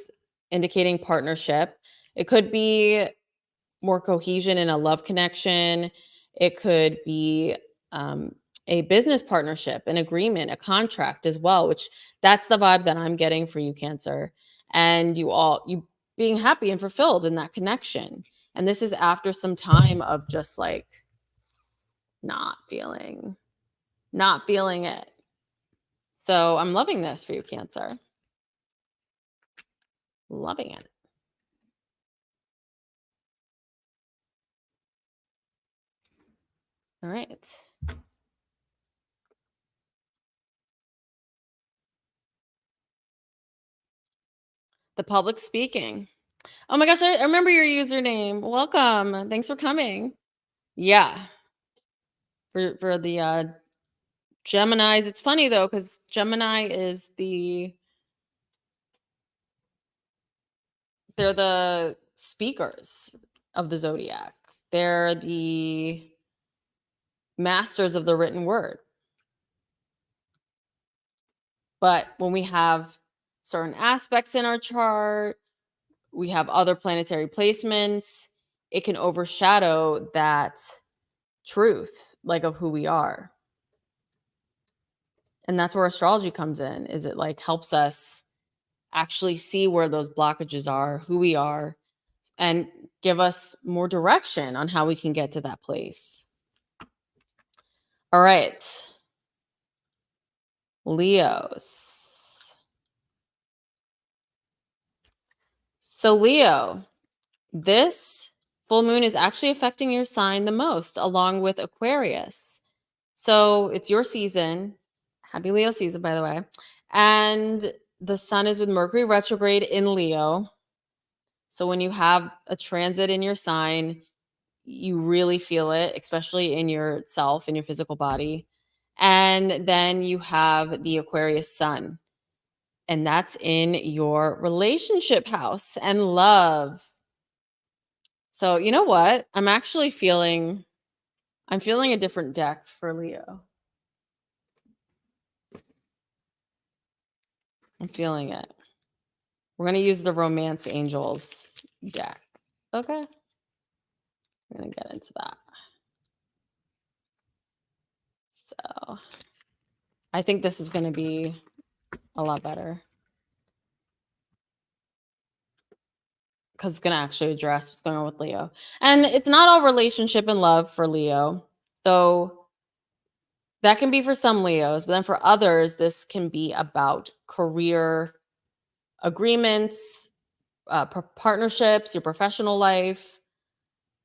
indicating partnership. It could be more cohesion in a love connection. It could be a business partnership, an agreement, a contract as well, which that's the vibe that I'm getting for you, Cancer. And you being happy and fulfilled in that connection. And this is after some time of just like not feeling it. So I'm loving this for you, Cancer. Loving it. All right. The public speaking. Oh my gosh, I remember your username. Welcome. Thanks for coming. Yeah. For the Geminis. It's funny though, because Gemini is they're the speakers of the zodiac. They're the masters of the written word. But when we have certain aspects in our chart, we have other planetary placements, it can overshadow that truth, like of who we are. And that's where astrology comes in, is it like helps us actually see where those blockages are, who we are, and give us more direction on how we can get to that place. All right. Leos. So Leo, this full moon is actually affecting your sign the most, along with Aquarius. So it's your season. Happy Leo season, by the way. And the sun is with Mercury retrograde in Leo. So when you have a transit in your sign, You really feel it, especially in yourself, in your physical body. And then you have the Aquarius sun, and that's in your relationship house and love. So, you know what? I'm feeling a different deck for Leo. I'm feeling it. We're going to use the Romance Angels deck. Okay. We're going to get into that. So, I think this is going to be a lot better, because it's going to actually address what's going on with Leo. And it's not all relationship and love for Leo. So that can be for some Leos, but then for others, this can be about career agreements, partnerships, your professional life,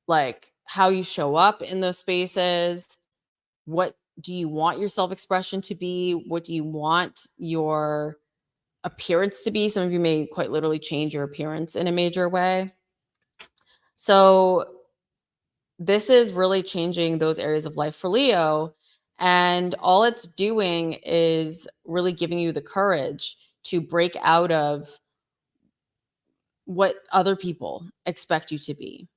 like how you show up in those spaces. What do you want your self-expression to be? What do you want your appearance to be? Some of you may quite literally change your appearance in a major way. So this is really changing those areas of life for Leo. And all it's doing is really giving you the courage to break out of what other people expect you to be.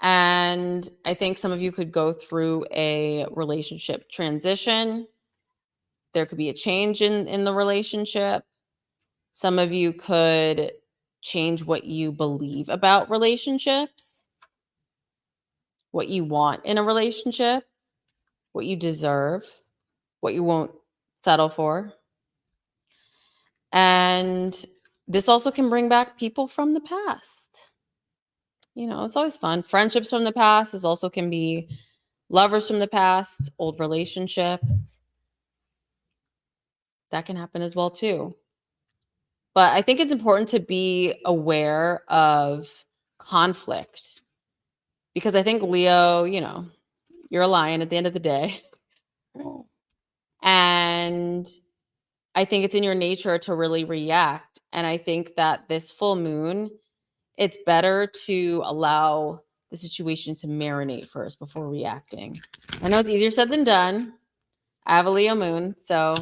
And I think some of you could go through a relationship transition. There could be a change in the relationship. Some of you could change what you believe about relationships, what you want in a relationship, what you deserve, what you won't settle for. And this also can bring back people from the past. You know, it's always fun. Friendships from the past. This also can be lovers from the past, old relationships. That can happen as well too. But I think it's important to be aware of conflict, because I think Leo, you know, you're a lion at the end of the day. And I think it's in your nature to really react. And I think that this full moon, it's better to allow the situation to marinate first before reacting. I know it's easier said than done. I have a Leo moon, so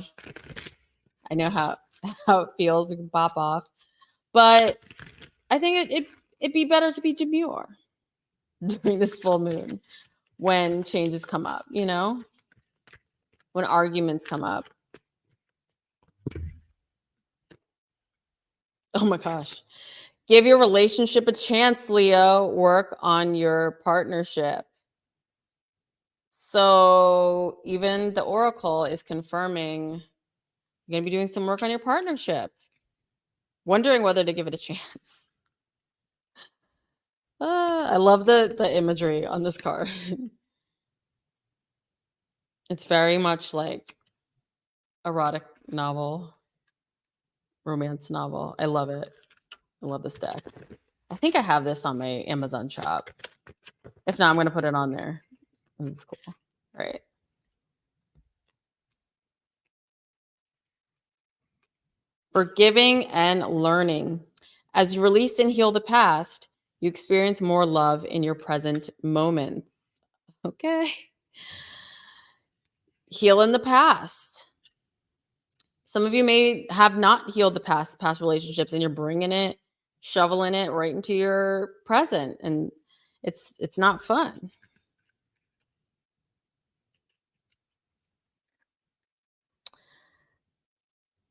I know how it feels. You can pop off. But I think it'd be better to be demure during this full moon when changes come up, you know? When arguments come up. Oh my gosh. Give your relationship a chance, Leo. Work on your partnership. So even the oracle is confirming you're going to be doing some work on your partnership. Wondering whether to give it a chance. I love the imagery on this card. It's very much like erotic novel, romance novel. I love it. I love this deck. I think I have this on my Amazon shop. If not, I'm going to put it on there. It's cool. All right. Forgiving and learning. As you release and heal the past, you experience more love in your present moment. Okay. Heal in the past. Some of you may have not healed the past relationships, and you're bringing it, shoveling it right into your present, and it's not fun.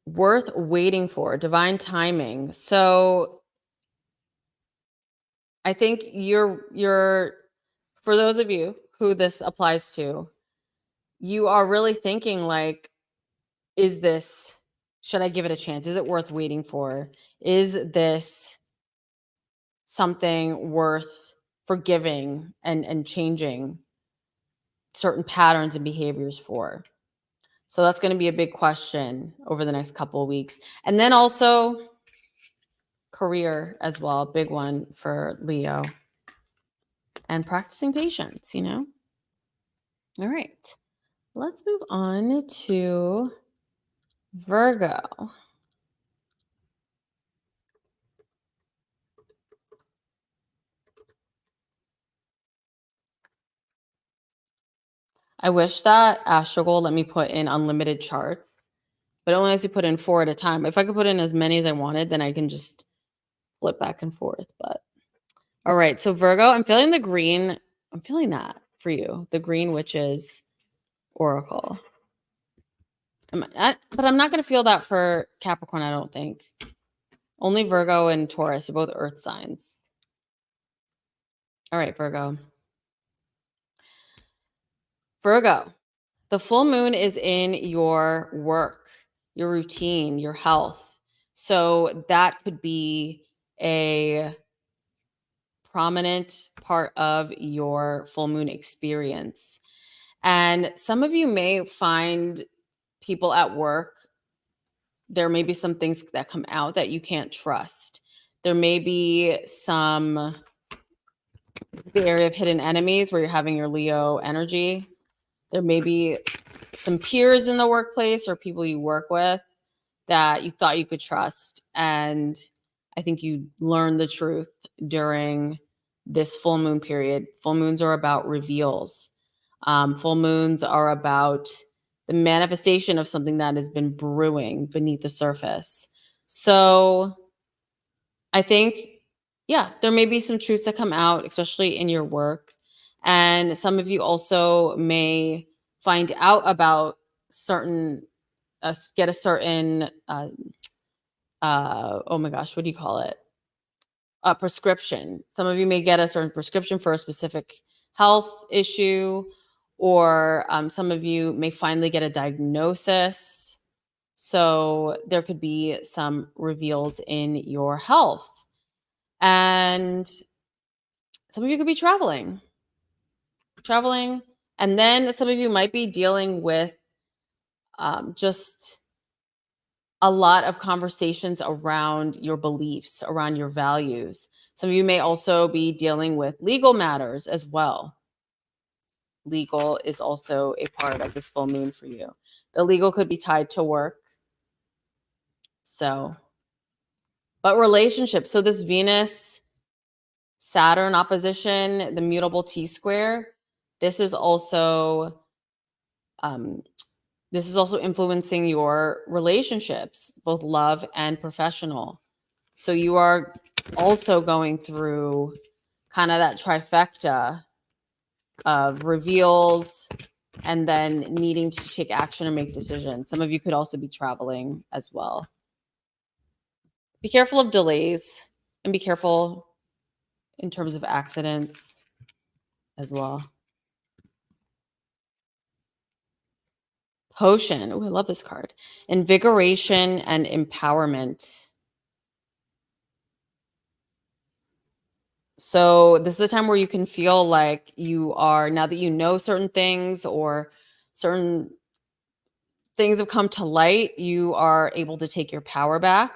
Worth waiting for, divine timing. So I think you're for those of you who this applies to, you are really thinking like, should I give it a chance? Is it worth waiting for? Is this something worth forgiving and changing certain patterns and behaviors for? So that's going to be a big question over the next couple of weeks. And then also career as well, big one for Leo. And practicing patience, you know? All right. Let's move on to Virgo. I wish that Astro let me put in unlimited charts, but it only lets you put in 4 at a time. If I could put in as many as I wanted, then I can just flip back and forth. But all right, so Virgo, I'm feeling the green. I'm feeling that for you, the Green Witches Oracle. But I'm not going to feel that for Capricorn, I don't think. Only Virgo and Taurus are both earth signs. All right, Virgo. Virgo, the full moon is in your work, your routine, your health. So that could be a prominent part of your full moon experience. And some of you may find people at work, there may be some things that come out that you can't trust. There may be the area of hidden enemies where you're having your Leo energy. There may be some peers in the workplace or people you work with that you thought you could trust. And I think you learned the truth during this full moon period. Full moons are about reveals. Full moons are about the manifestation of something that has been brewing beneath the surface. So I think, yeah, there may be some truths that come out, especially in your work. And some of you also may find out about get a certain, oh my gosh, what do you call it? A prescription. Some of you may get a certain prescription for a specific health issue, or some of you may finally get a diagnosis. So there could be some reveals in your health. And some of you could be traveling. And then some of you might be dealing with just a lot of conversations around your beliefs, around your values. Some of you may also be dealing with legal matters as well. Legal is also a part of this full moon for you. The legal could be tied to work. So, but relationships. So this Venus Saturn opposition, the mutable T-square, this is also influencing your relationships, both love and professional. So you are also going through kind of that trifecta of reveals and then needing to take action and make decisions. Some of you could also be traveling as well. Be careful of delays and be careful in terms of accidents as well. Potion. Oh, I love this card. Invigoration and empowerment. So this is a time where you can feel like you are, now that you know certain things or certain things have come to light, you are able to take your power back.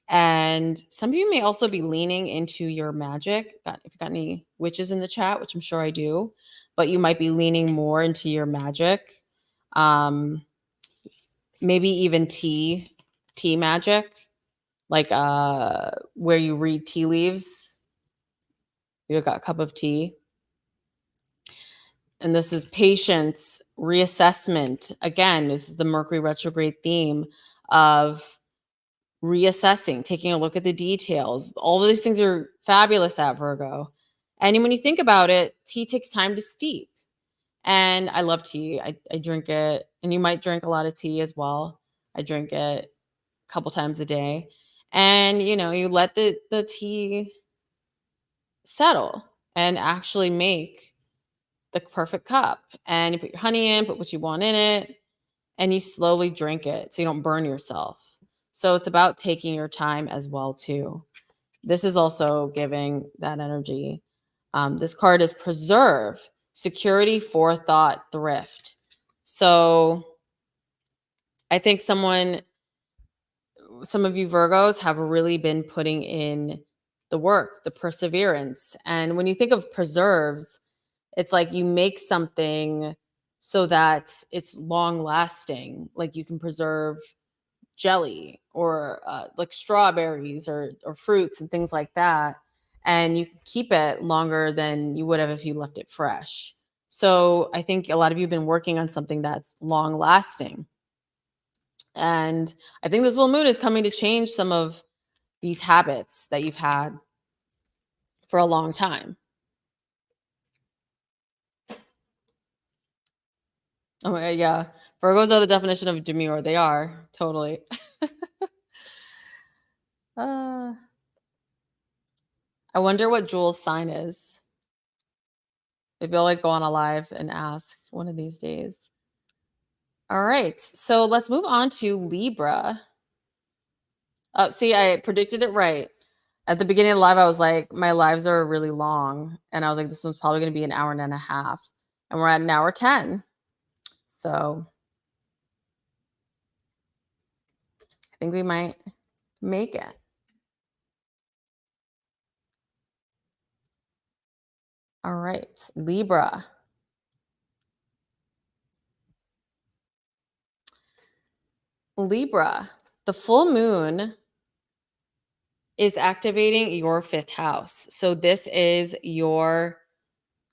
And some of you may also be leaning into your magic. If you've got any witches in the chat, which I'm sure I do, but you might be leaning more into your magic. Maybe even tea magic, like where you read tea leaves. You've got a cup of tea. And this is patience, reassessment. Again, this is the Mercury retrograde theme of reassessing, taking a look at the details. All of these things are fabulous at Virgo. And when you think about it, tea takes time to steep. And I love tea. I drink it. And you might drink a lot of tea as well. I drink it a couple times a day. And, you let the tea settle and actually make the perfect cup. And you put your honey in, put what you want in it, and you slowly drink it so you don't burn yourself. So it's about taking your time as well, too. This is also giving that energy. This card is preserve, security, forethought, thrift. So I think some of you Virgos have really been putting in the work, the perseverance. And when you think of preserves, it's like you make something so that it's long lasting. Like you can preserve jelly or like strawberries or fruits and things like that. And you can keep it longer than you would have if you left it fresh. So I think a lot of you have been working on something that's long lasting. And I think this full moon is coming to change some of these habits that you've had for a long time. Oh, yeah. Virgos are the definition of demure. They are. Totally. I wonder what Jules' sign is. Maybe I'll go on a live and ask one of these days. All right. So let's move on to Libra. See, I predicted it right. At the beginning of the live, I was like, my lives are really long. And I was like, this one's probably going to be an hour and a half. And we're at an hour 10. So I think we might make it. All right. Libra. Libra. The full moon is activating your 5th house. So this is your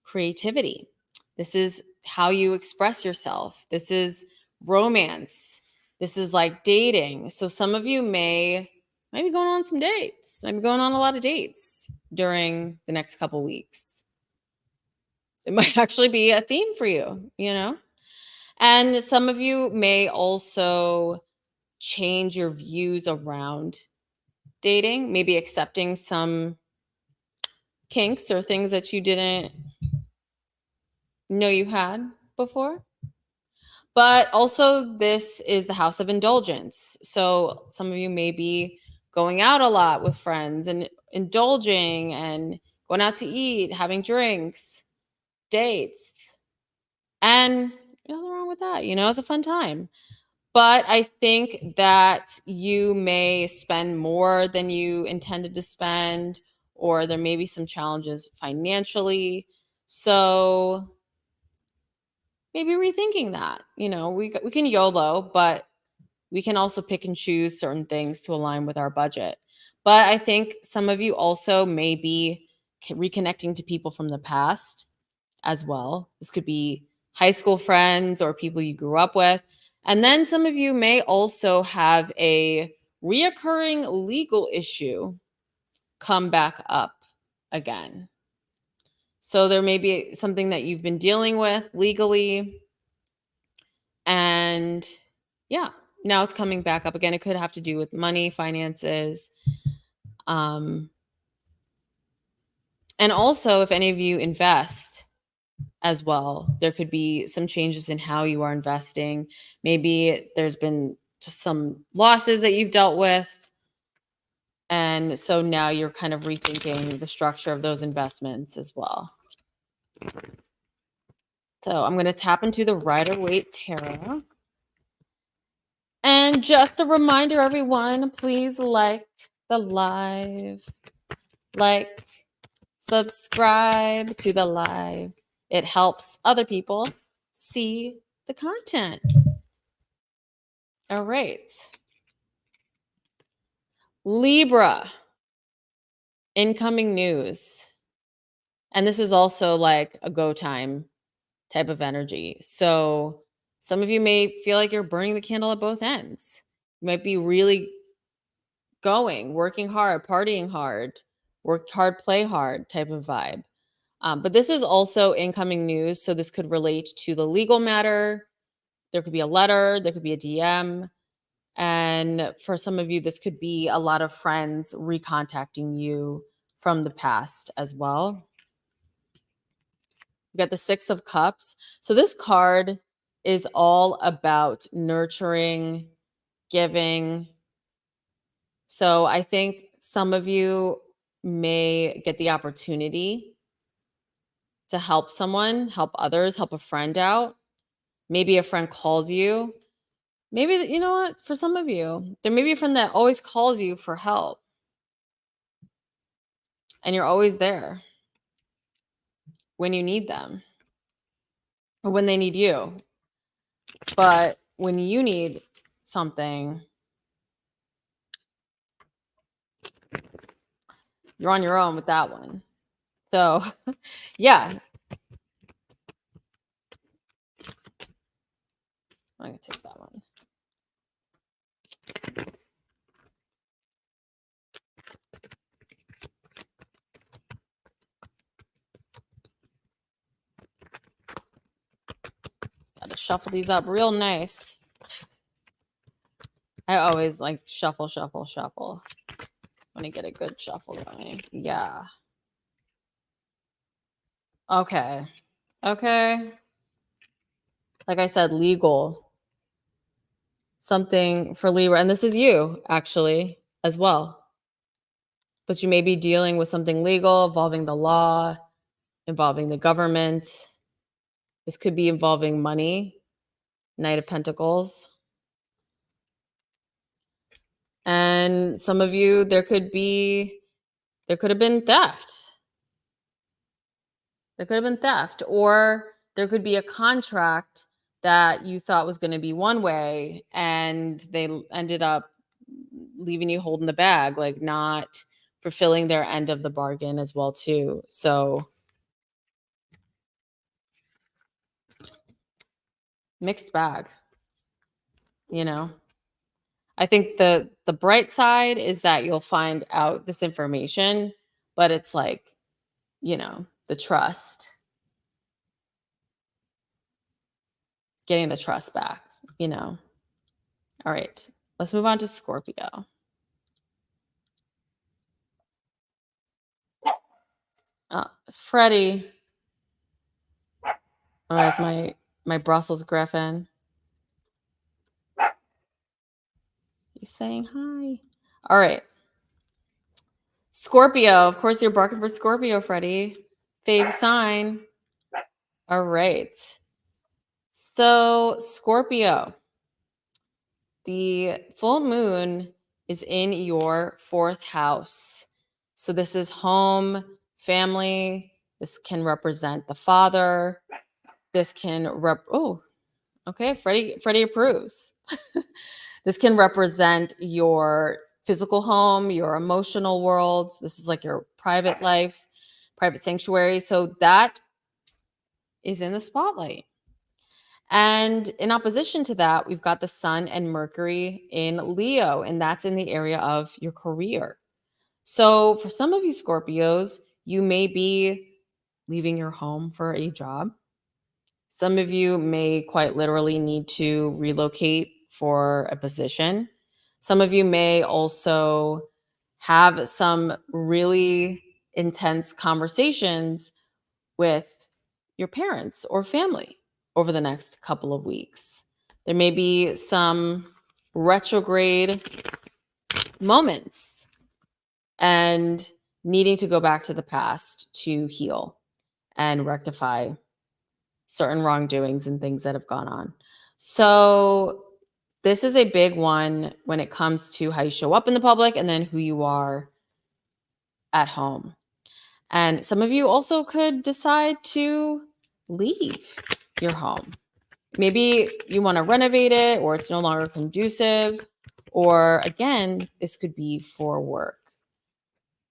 creativity. This is how you express yourself. This is romance. This is like dating. So some of you might be going on some dates. Might be going on a lot of dates during the next couple weeks. It might actually be a theme for you, you know? And some of you may also change your views around dating, maybe accepting some kinks or things that you didn't know you had before. But also, this is the house of indulgence. So some of you may be going out a lot with friends and indulging and going out to eat, having drinks, dates. And nothing wrong with that. It's a fun time. But I think that you may spend more than you intended to spend, or there may be some challenges financially. So maybe rethinking that. We can YOLO, but we can also pick and choose certain things to align with our budget. But I think some of you also may be reconnecting to people from the past as well. This could be high school friends or people you grew up with. And then some of you may also have a reoccurring legal issue come back up again. So there may be something that you've been dealing with legally. And yeah, now it's coming back up again. It could have to do with money, finances. And also, if any of you invest as well, there could be some changes in how you are investing. Maybe there's been just some losses that you've dealt with. And so now you're kind of rethinking the structure of those investments as well. So I'm going to tap into the Rider-Waite Tarot. And just a reminder, everyone, please like the live. Like, subscribe to the live. It helps other people see the content. All right. Libra, incoming news. And this is also like a go time type of energy. So some of you may feel like you're burning the candle at both ends. You might be really working hard, partying hard, work hard, play hard type of vibe. But this is also incoming news. So this could relate to the legal matter. There could be a letter, there could be a DM. And for some of you, this could be a lot of friends recontacting you from the past as well. We got the 6 of Cups. So this card is all about nurturing, giving. So I think some of you may get the opportunity to help someone, help others, help a friend out. Maybe a friend calls you. Maybe, you know what, for some of you, there may be a friend that always calls you for help. And you're always there when you need them or when they need you. But when you need something, you're on your own with that one. So, yeah. I'm going to take that one. Got to shuffle these up real nice. I always like shuffle, shuffle, shuffle. When I get a good shuffle going. Yeah. Okay. Okay. Like I said, legal. Something for Libra. And this is you, actually, as well. But you may be dealing with something legal involving the law, involving the government. This could be involving money. Knight of Pentacles. And some of you, there could have been theft. There could have been theft, or there could be a contract that you thought was going to be one way and they ended up leaving you holding the bag, like not fulfilling their end of the bargain as well too. So mixed bag, you know. I think the bright side is that you'll find out this information, but it's like, you know, the trust. Getting the trust back, you know. All right, let's move on to Scorpio. It's Freddie. Oh, that's my Brussels Griffin. He's saying hi. All right. Scorpio. Of course, you're barking for Scorpio, Freddie. Fave sign. All right. So, Scorpio. The full moon is in your 4th house. So, this is home, family. This can represent the father. This can okay. Freddie approves. This can represent your physical home, your emotional worlds. This is like your private life, private sanctuary. So that is in the spotlight. And in opposition to that, we've got the Sun and Mercury in Leo, and that's in the area of your career. So for some of you Scorpios, you may be leaving your home for a job. Some of you may quite literally need to relocate for a position. Some of you may also have some really intense conversations with your parents or family over the next couple of weeks. There may be some retrograde moments and needing to go back to the past to heal and rectify certain wrongdoings and things that have gone on. So this is a big one when it comes to how you show up in the public and then who you are at home. And some of you also could decide to leave your home. Maybe you want to renovate it, or it's no longer conducive, or again, this could be for work.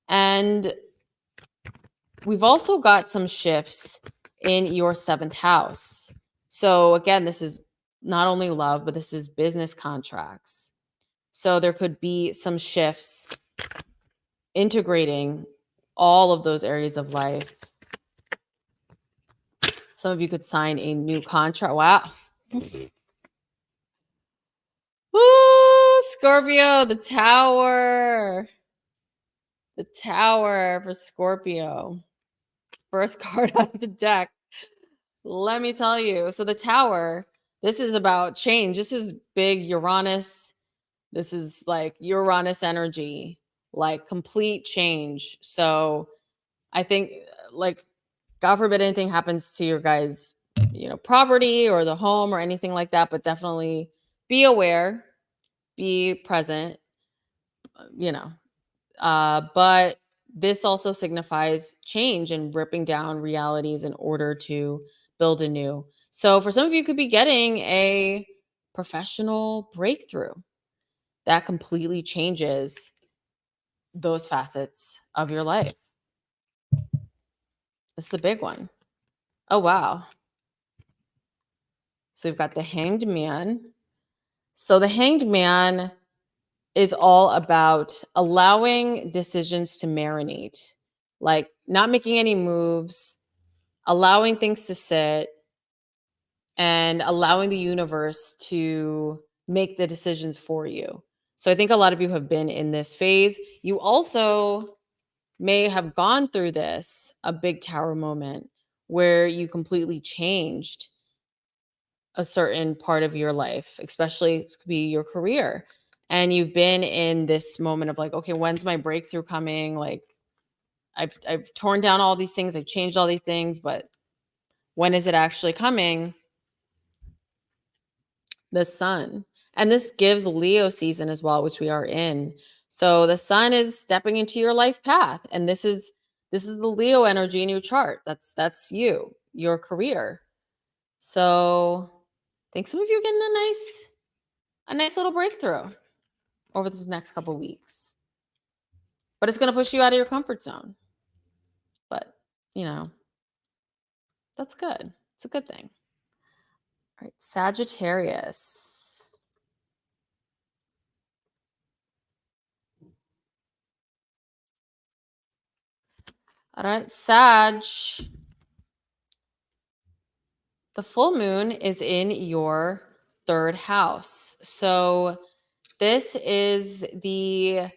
And we've also got some shifts in your 7th house. So again, this is not only love, but this is business contracts. So there could be some shifts integrating all of those areas of life. Some of you could sign a new contract. Wow. Woo, Scorpio, the Tower. The Tower for Scorpio. First card out of the deck. Let me tell you. So the Tower, this is about change. This is big Uranus. This is like Uranus energy, like complete change. So I think, like, God forbid anything happens to your guys', property or the home or anything like that, but definitely be aware, be present, but this also signifies change and ripping down realities in order to build anew. So for some of you, could be getting a professional breakthrough that completely changes those facets of your life. It's the big one. Oh, wow. So we've got the Hanged Man. So the Hanged Man is all about allowing decisions to marinate, like not making any moves, allowing things to sit, and allowing the universe to make the decisions for you. So I think a lot of you have been in this phase. You also may have gone through this, a big tower moment where you completely changed a certain part of your life, especially it could be your career. And you've been in this moment of like, okay, when's my breakthrough coming? Like I've torn down all these things, I've changed all these things, but when is it actually coming? The sun. And this gives Leo season as well, which we are in. So the sun is stepping into your life path, and this is the Leo energy in your chart. That's you, your career. So I think some of you are getting a nice little breakthrough over this next couple of weeks. But it's going to push you out of your comfort zone. But, that's good. It's a good thing. All right, Sagittarius. All right, Sag. The full moon is in your third house. So this is the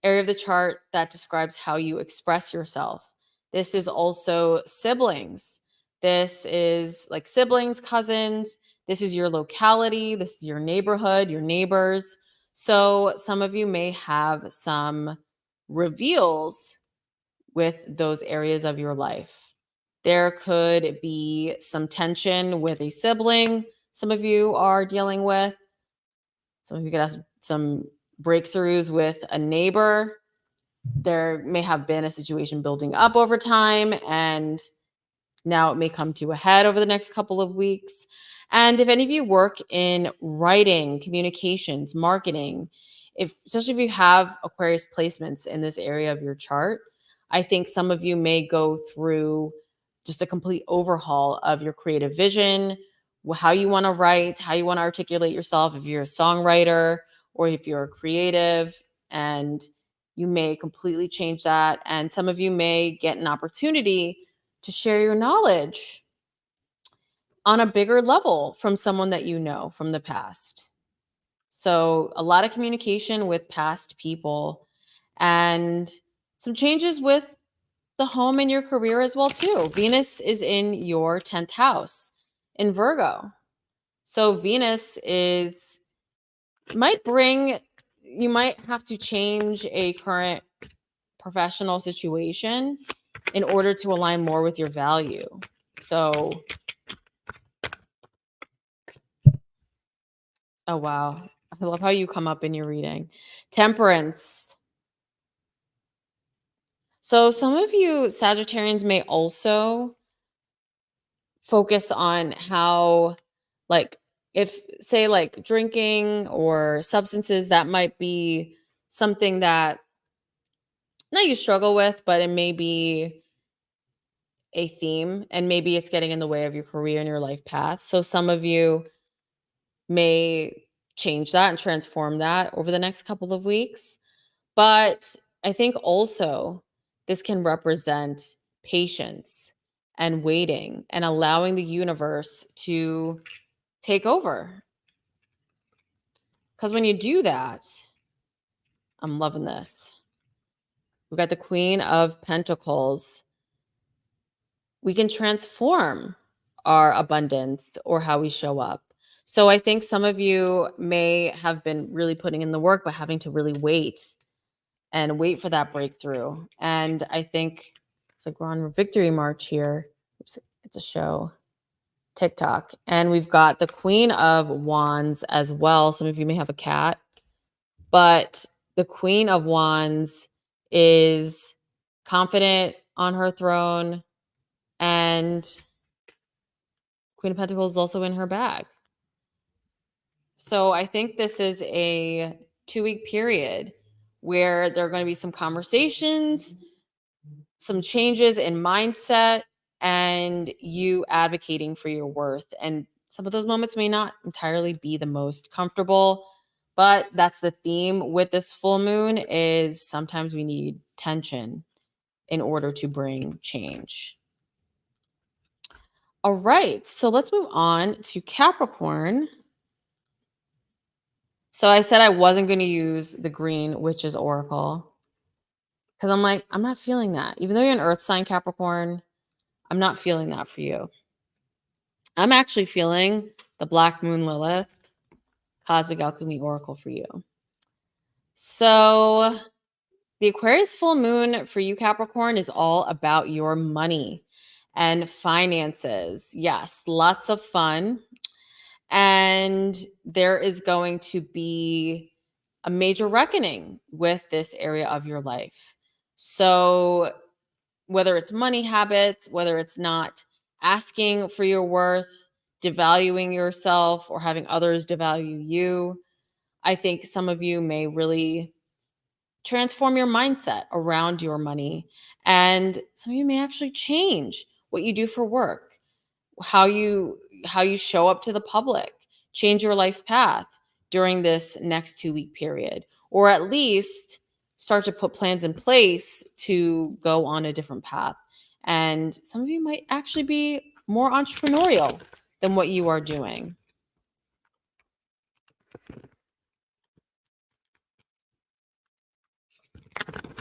area of the chart that describes how you express yourself. This is also siblings. This is like siblings, cousins. This is your locality. This is your neighborhood, your neighbors. So some of you may have some reveals with those areas of your life. There could be some tension with a sibling some of you are dealing with. Some of you could have some breakthroughs with a neighbor. There may have been a situation building up over time, and now it may come to a head over the next couple of weeks. And if any of you work in writing, communications, marketing, especially if you have Aquarius placements in this area of your chart, I think some of you may go through just a complete overhaul of your creative vision, how you want to write, how you want to articulate yourself, if you're a songwriter or if you're a creative, and you may completely change that. And some of you may get an opportunity to share your knowledge on a bigger level from someone that you know from the past. So a lot of communication with past people and some changes with the home and your career as well too. Venus is in your 10th house in Virgo. So Venus you might have to change a current professional situation in order to align more with your value. So, oh wow. I love how you come up in your reading. Temperance. So some of you Sagittarians may also focus on how, like, if say like drinking or substances, that might be something that not you struggle with, but it may be a theme, and maybe it's getting in the way of your career and your life path. So some of you may change that and transform that over the next couple of weeks. But I think also this can represent patience and waiting and allowing the universe to take over. Because when you do that, I'm loving this. We've got the Queen of Pentacles. We can transform our abundance or how we show up. So I think some of you may have been really putting in the work, but having to really wait for that breakthrough. And I think it's like we're on a victory march here. Oops, it's a show. TikTok. And we've got the Queen of Wands as well. Some of you may have a cat, but the Queen of Wands is confident on her throne, and Queen of Pentacles is also in her bag. So I think this is a 2-week period where there are going to be some conversations, some changes in mindset, and you advocating for your worth and Some of those moments may not entirely be the most comfortable, but that's the theme with this full moon is sometimes we need tension in order to bring change. All right, so let's move on to Capricorn. So I said I wasn't going to use the Green Witch's Oracle because I'm like, I'm not feeling that. Even though you're an Earth sign, Capricorn, I'm not feeling that for you. I'm actually feeling the Black Moon Lilith Cosmic Alchemy Oracle for you. So the Aquarius full moon for you, Capricorn, is all about your money and finances. Yes, lots of fun. And there is going to be a major reckoning with this area of your life. So whether it's money habits, whether it's not asking for your worth, devaluing yourself, or having others devalue you, I think some of you may really transform your mindset around your money. And some of you may actually change what you do for work, how you show up to the public, change your life path during this next 2-week period, or at least start to put plans in place to go on a different path. And some of you might actually be more entrepreneurial than what you are doing.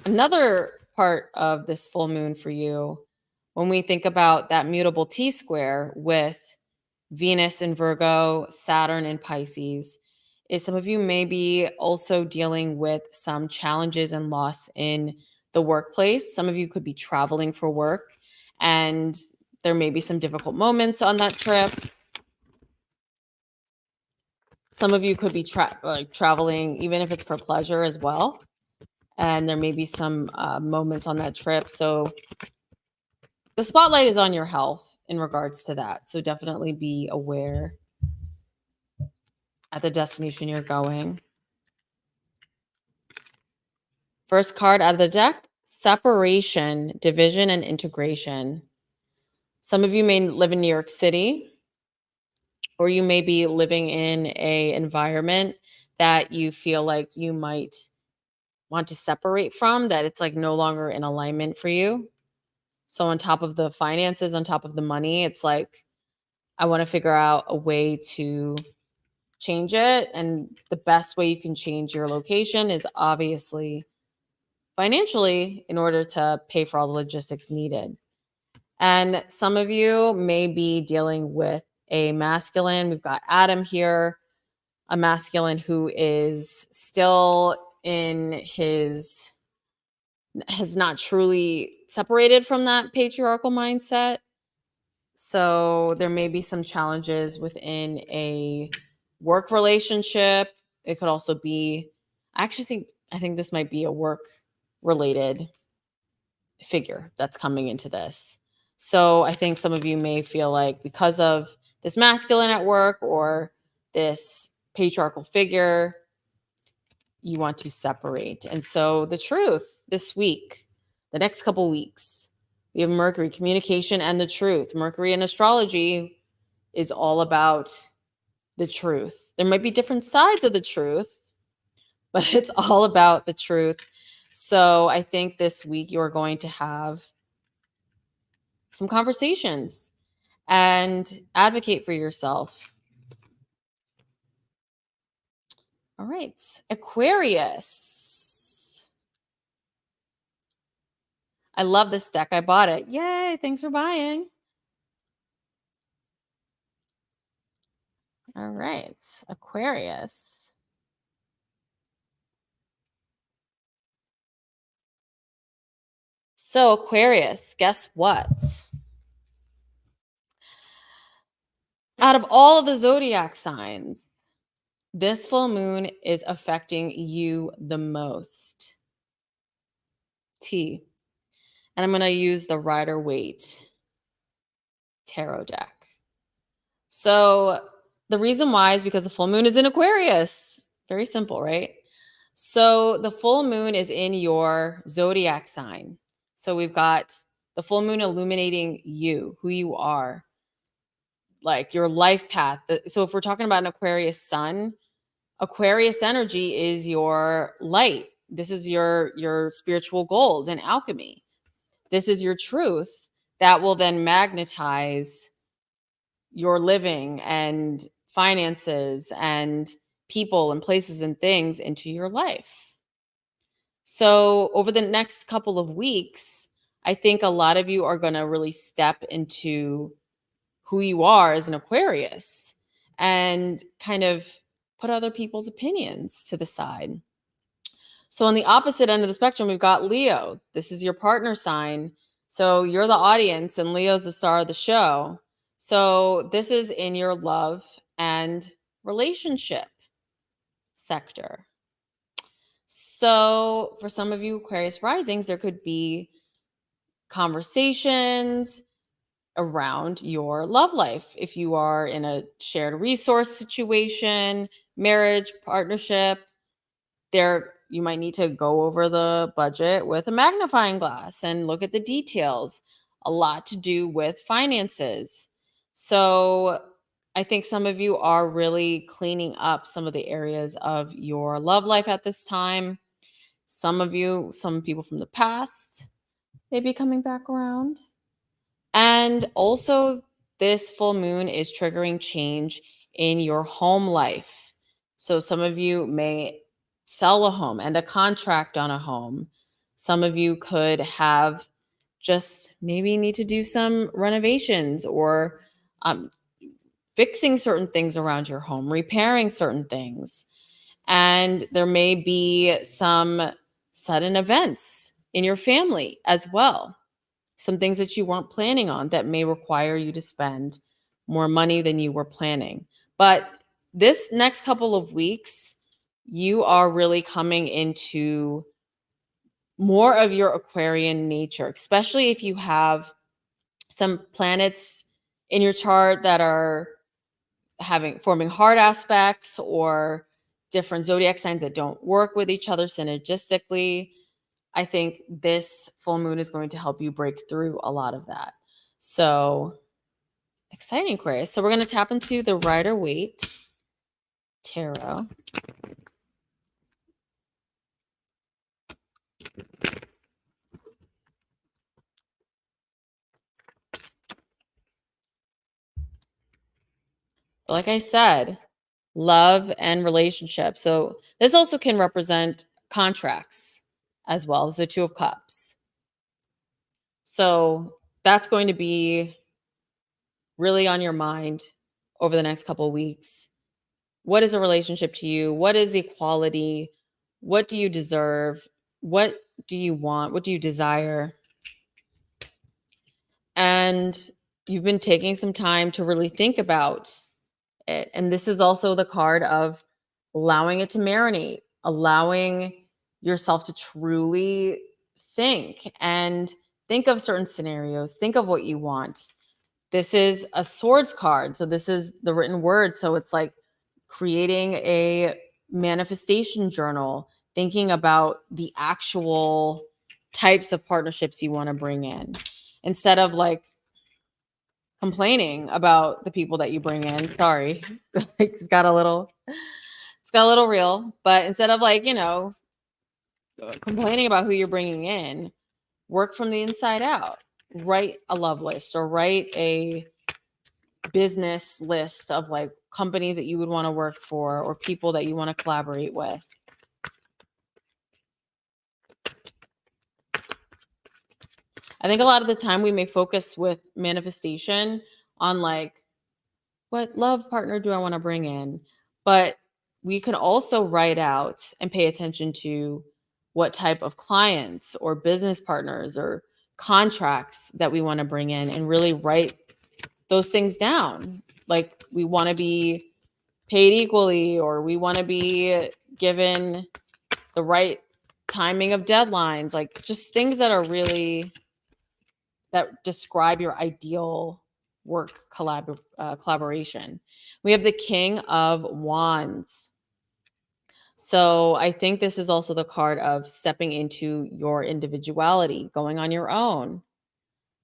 Another part of this full moon for you, when we think about that mutable T-square with Venus in Virgo, Saturn in Pisces, is some of you may be also dealing with some challenges and loss in the workplace. Some of you could be traveling for work, and there may be some difficult moments on that trip. Some of you could be traveling, even if it's for pleasure as well. And there may be some moments on that trip. So the spotlight is on your health in regards to that. So definitely be aware at the destination you're going. First card out of the deck, separation, division, and integration. Some of you may live in New York City, or you may be living in an environment that you feel like you might want to separate from, that it's like no longer in alignment for you. So on top of the finances, on top of the money, it's like, I want to figure out a way to change it. And the best way you can change your location is obviously financially in order to pay for all the logistics needed. And some of you may be dealing with a masculine. We've got Adam here, a masculine who is still has not truly separated from that patriarchal mindset. So there may be some challenges within a work relationship. It could also be, I think this might be a work related figure that's coming into this. So I think some of you may feel like because of this masculine at work or this patriarchal figure, you want to separate. And so the truth this week, the next couple weeks, we have Mercury, communication and the truth. Mercury in astrology is all about the truth. There might be different sides of the truth, but it's all about the truth. So I think this week you're going to have some conversations and advocate for yourself. All right, Aquarius. I love this deck. I bought it. Yay, thanks for buying. All right, Aquarius. So Aquarius, guess what? Out of all of the zodiac signs, this full moon is affecting you the most. And I'm going to use the Rider-Waite tarot deck. So the reason why is because the full moon is in Aquarius. Very simple, right? So the full moon is in your zodiac sign. So we've got the full moon illuminating you, who you are. like your life path. So if we're talking about an Aquarius sun, Aquarius energy is your light. This is your spiritual gold and alchemy. This is your truth that will then magnetize your living and finances and people and places and things into your life. So over the next couple of weeks, I think a lot of you are going to really step into who you are as an Aquarius and kind of put other people's opinions to the side. So on the opposite end of the spectrum, we've got Leo. This is your partner sign. So you're the audience and Leo's the star of the show. So this is in your love and relationship sector. So for some of you Aquarius risings, there could be conversations around your love life. If you are in a shared resource situation, marriage, partnership, there you might need to go over the budget with a magnifying glass and look at the details. A lot to do with finances. So I think some of you are really cleaning up some of the areas of your love life at this time. Some people from the past may be coming back around. And also, this full moon is triggering change in your home life. So some of you may sell a home and a contract on a home. Some of you could have just maybe need to do some renovations or fixing certain things around your home, repairing certain things. And there may be some sudden events in your family as well. Some things that you weren't planning on that may require you to spend more money than you were planning. But this next couple of weeks, you are really coming into more of your Aquarian nature, especially if you have some planets in your chart that are forming hard aspects or different zodiac signs that don't work with each other synergistically. I think this full moon is going to help you break through a lot of that. So exciting, Aquarius. So we're going to tap into the Rider-Waite Tarot. Like I said, love and relationships. So this also can represent contracts as well as the Two of Cups. So that's going to be really on your mind over the next couple of weeks. What is a relationship to you? What is equality? What do you deserve? What do you want? What do you desire? And you've been taking some time to really think about it. And this is also the card of allowing it to marinate, allowing yourself to truly think and think of certain scenarios, think of what you want. This is a swords card. So this is the written word. So it's like creating a manifestation journal, thinking about the actual types of partnerships you want to bring in instead of like complaining about the people that you bring in. Sorry. It's got a little real, but instead of like, complaining about who you're bringing in, work from the inside out. Write a love list or write a business list of like companies that you would want to work for or people that you want to collaborate with. I think a lot of the time we may focus with manifestation on like, what love partner do I want to bring in? But we can also write out and pay attention to what type of clients or business partners or contracts that we want to bring in and really write those things down. Like we want to be paid equally, or we want to be given the right timing of deadlines, like just things that are really that describe your ideal work collaboration. We have the King of Wands. So I think this is also the card of stepping into your individuality, going on your own.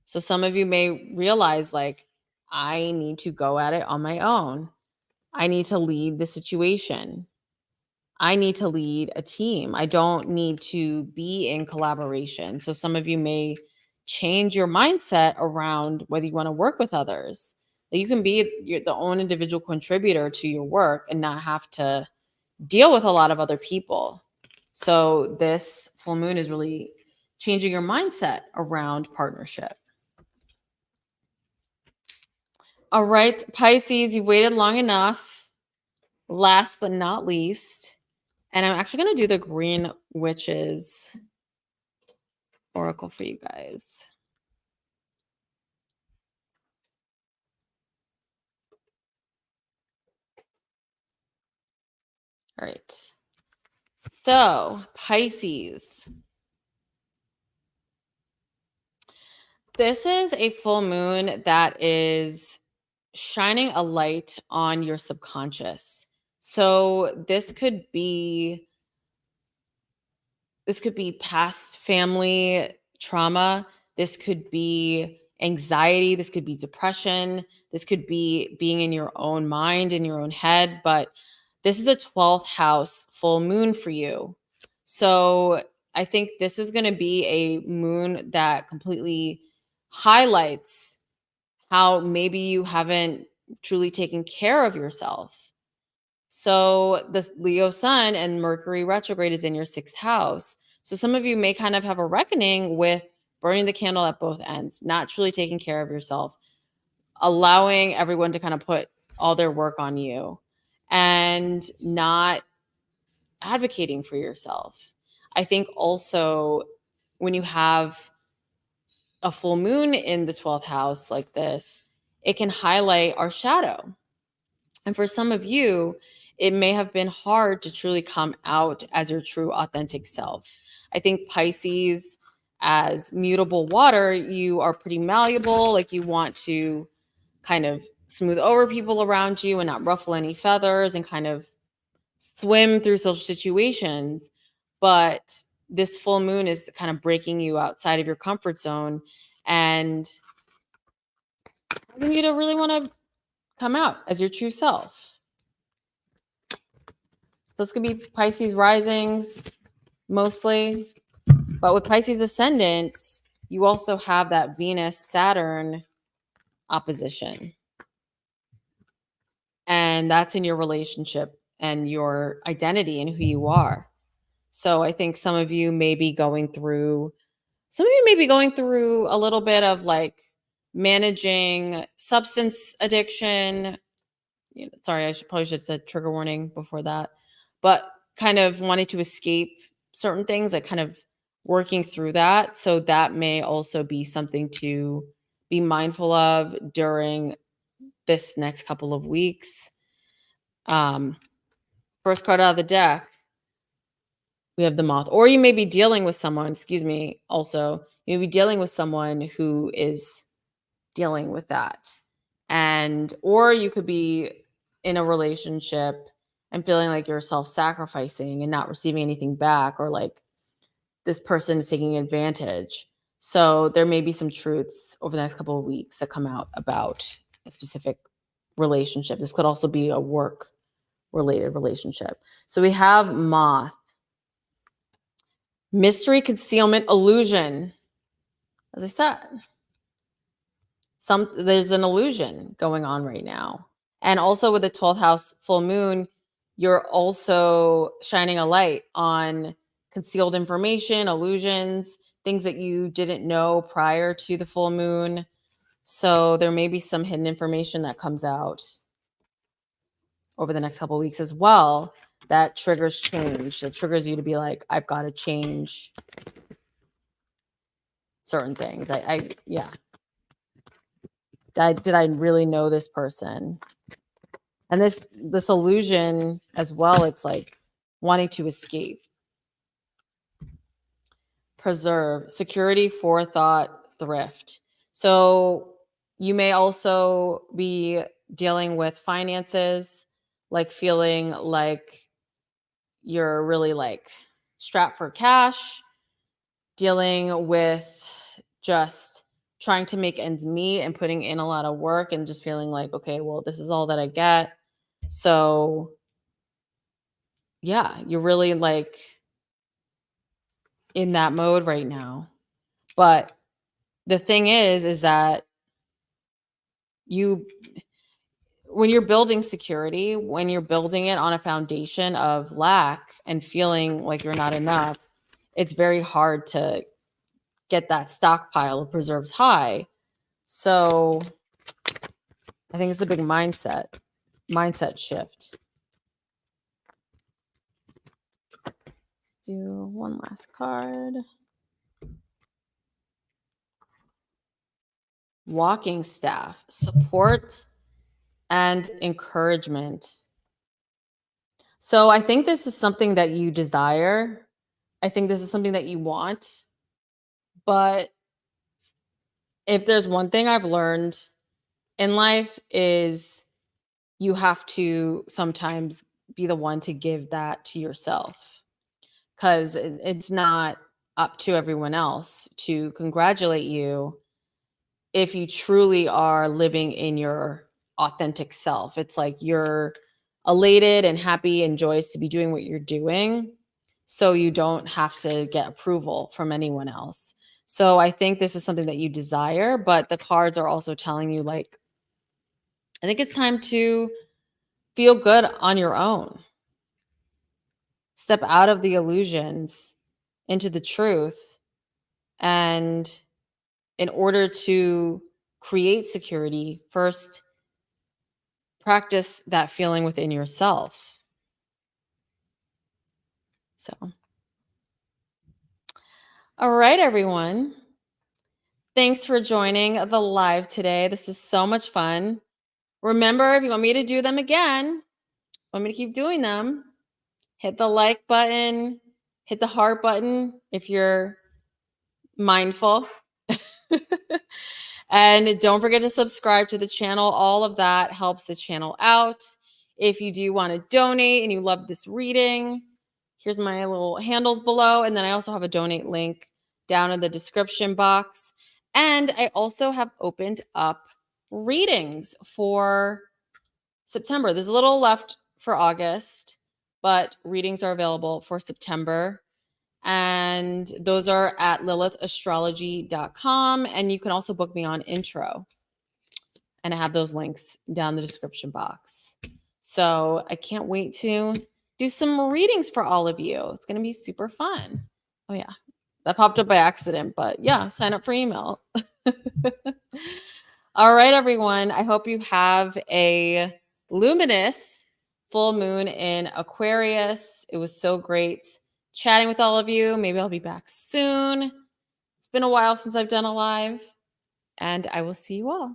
So some of you may realize like, I need to go at it on my own. I need to lead the situation. I need to lead a team. I don't need to be in collaboration. So some of you may change your mindset around whether you want to work with others. That you can be the own individual contributor to your work and not have to deal with a lot of other people. So this full moon is really changing your mindset around partnership. All right, Pisces, you waited long enough. Last but not least, and I'm actually going to do the Green Witches Oracle for you guys. All right. So, Pisces. This is a full moon that is shining a light on your subconscious. So, this could be past family trauma. This could be anxiety. This could be depression. This could be being in your own mind, in your own head. But this is a 12th house full moon for you. So I think this is going to be a moon that completely highlights how maybe you haven't truly taken care of yourself. So the Leo sun and Mercury retrograde is in your 6th house. So some of you may kind of have a reckoning with burning the candle at both ends, not truly taking care of yourself, allowing everyone to kind of put all their work on you and not advocating for yourself. I think also when you have a full moon in the 12th house like this, it can highlight our shadow. And for some of you, it may have been hard to truly come out as your true authentic self. I think Pisces, as mutable water, you are pretty malleable. Like you want to kind of smooth over people around you and not ruffle any feathers and kind of swim through social situations. But this full moon is kind of breaking you outside of your comfort zone and you to really want to come out as your true self. This could be Pisces risings mostly, but with Pisces ascendants, you also have that Venus-Saturn opposition. And that's in your relationship and your identity and who you are. So I think some of you may be going through a little bit of like managing substance addiction. Sorry, probably should have said trigger warning before that, but kind of wanting to escape certain things, like kind of working through that. So that may also be something to be mindful of during this next couple of weeks. First card out of the deck, we have the Moth. Or you may be dealing with someone, also, you may be dealing with someone who is dealing with that. Or you could be in a relationship and feeling like you're self-sacrificing and not receiving anything back, or like this person is taking advantage. So there may be some truths over the next couple of weeks that come out about a specific relationship. This could also be a work-related relationship. So we have Moth. Mystery, concealment, illusion. As I said, there's an illusion going on right now. And also with the 12th house full moon, you're also shining a light on concealed information, illusions, things that you didn't know prior to the full moon. So there may be some hidden information that comes out over the next couple of weeks as well that triggers change, that triggers you to be like, I've got to change certain things. Did I really know this person? And this illusion as well, it's like wanting to escape. Preserve, security, forethought, thrift. So you may also be dealing with finances, like feeling like you're really like strapped for cash, dealing with just trying to make ends meet and putting in a lot of work and just feeling like, okay, well, this is all that I get. So yeah, you're really like in that mode right now. But the thing is that when you're building security, when you're building it on a foundation of lack and feeling like you're not enough, it's very hard to get that stockpile of preserves high. So I think it's a big mindset shift. Let's do one last card. Walking staff, support and encouragement. So I think this is something that you desire. I think this is something that you want. But if there's one thing I've learned in life is you have to sometimes be the one to give that to yourself, because it's not up to everyone else to congratulate you if you truly are living in your authentic self. It's like you're elated and happy and joyous to be doing what you're doing, so you don't have to get approval from anyone else. So I think this is something that you desire, but the cards are also telling you, like, I think it's time to feel good on your own. Step out of the illusions into the truth. And in order to create security, first practice that feeling within yourself. So, all right, everyone. Thanks for joining the live today. This was so much fun. Remember, if you want me to do them again, want me to keep doing them, hit the like button, hit the heart button if you're mindful. And don't forget to subscribe to the channel. All of that helps the channel out. If you do want to donate and you love this reading, here's my little handles below. And then I also have a donate link down in the description box. And I also have opened up readings for September. There's a little left for August, but readings are available for September. And those are at lilithastrology.com. And you can also book me on Intro. And I have those links down in the description box. So I can't wait to do some readings for all of you. It's going to be super fun. Oh, yeah. That popped up by accident. But yeah, sign up for email. All right, everyone. I hope you have a luminous full moon in Aquarius. It was so great chatting with all of you. Maybe I'll be back soon. It's been a while since I've done a live, and I will see you all.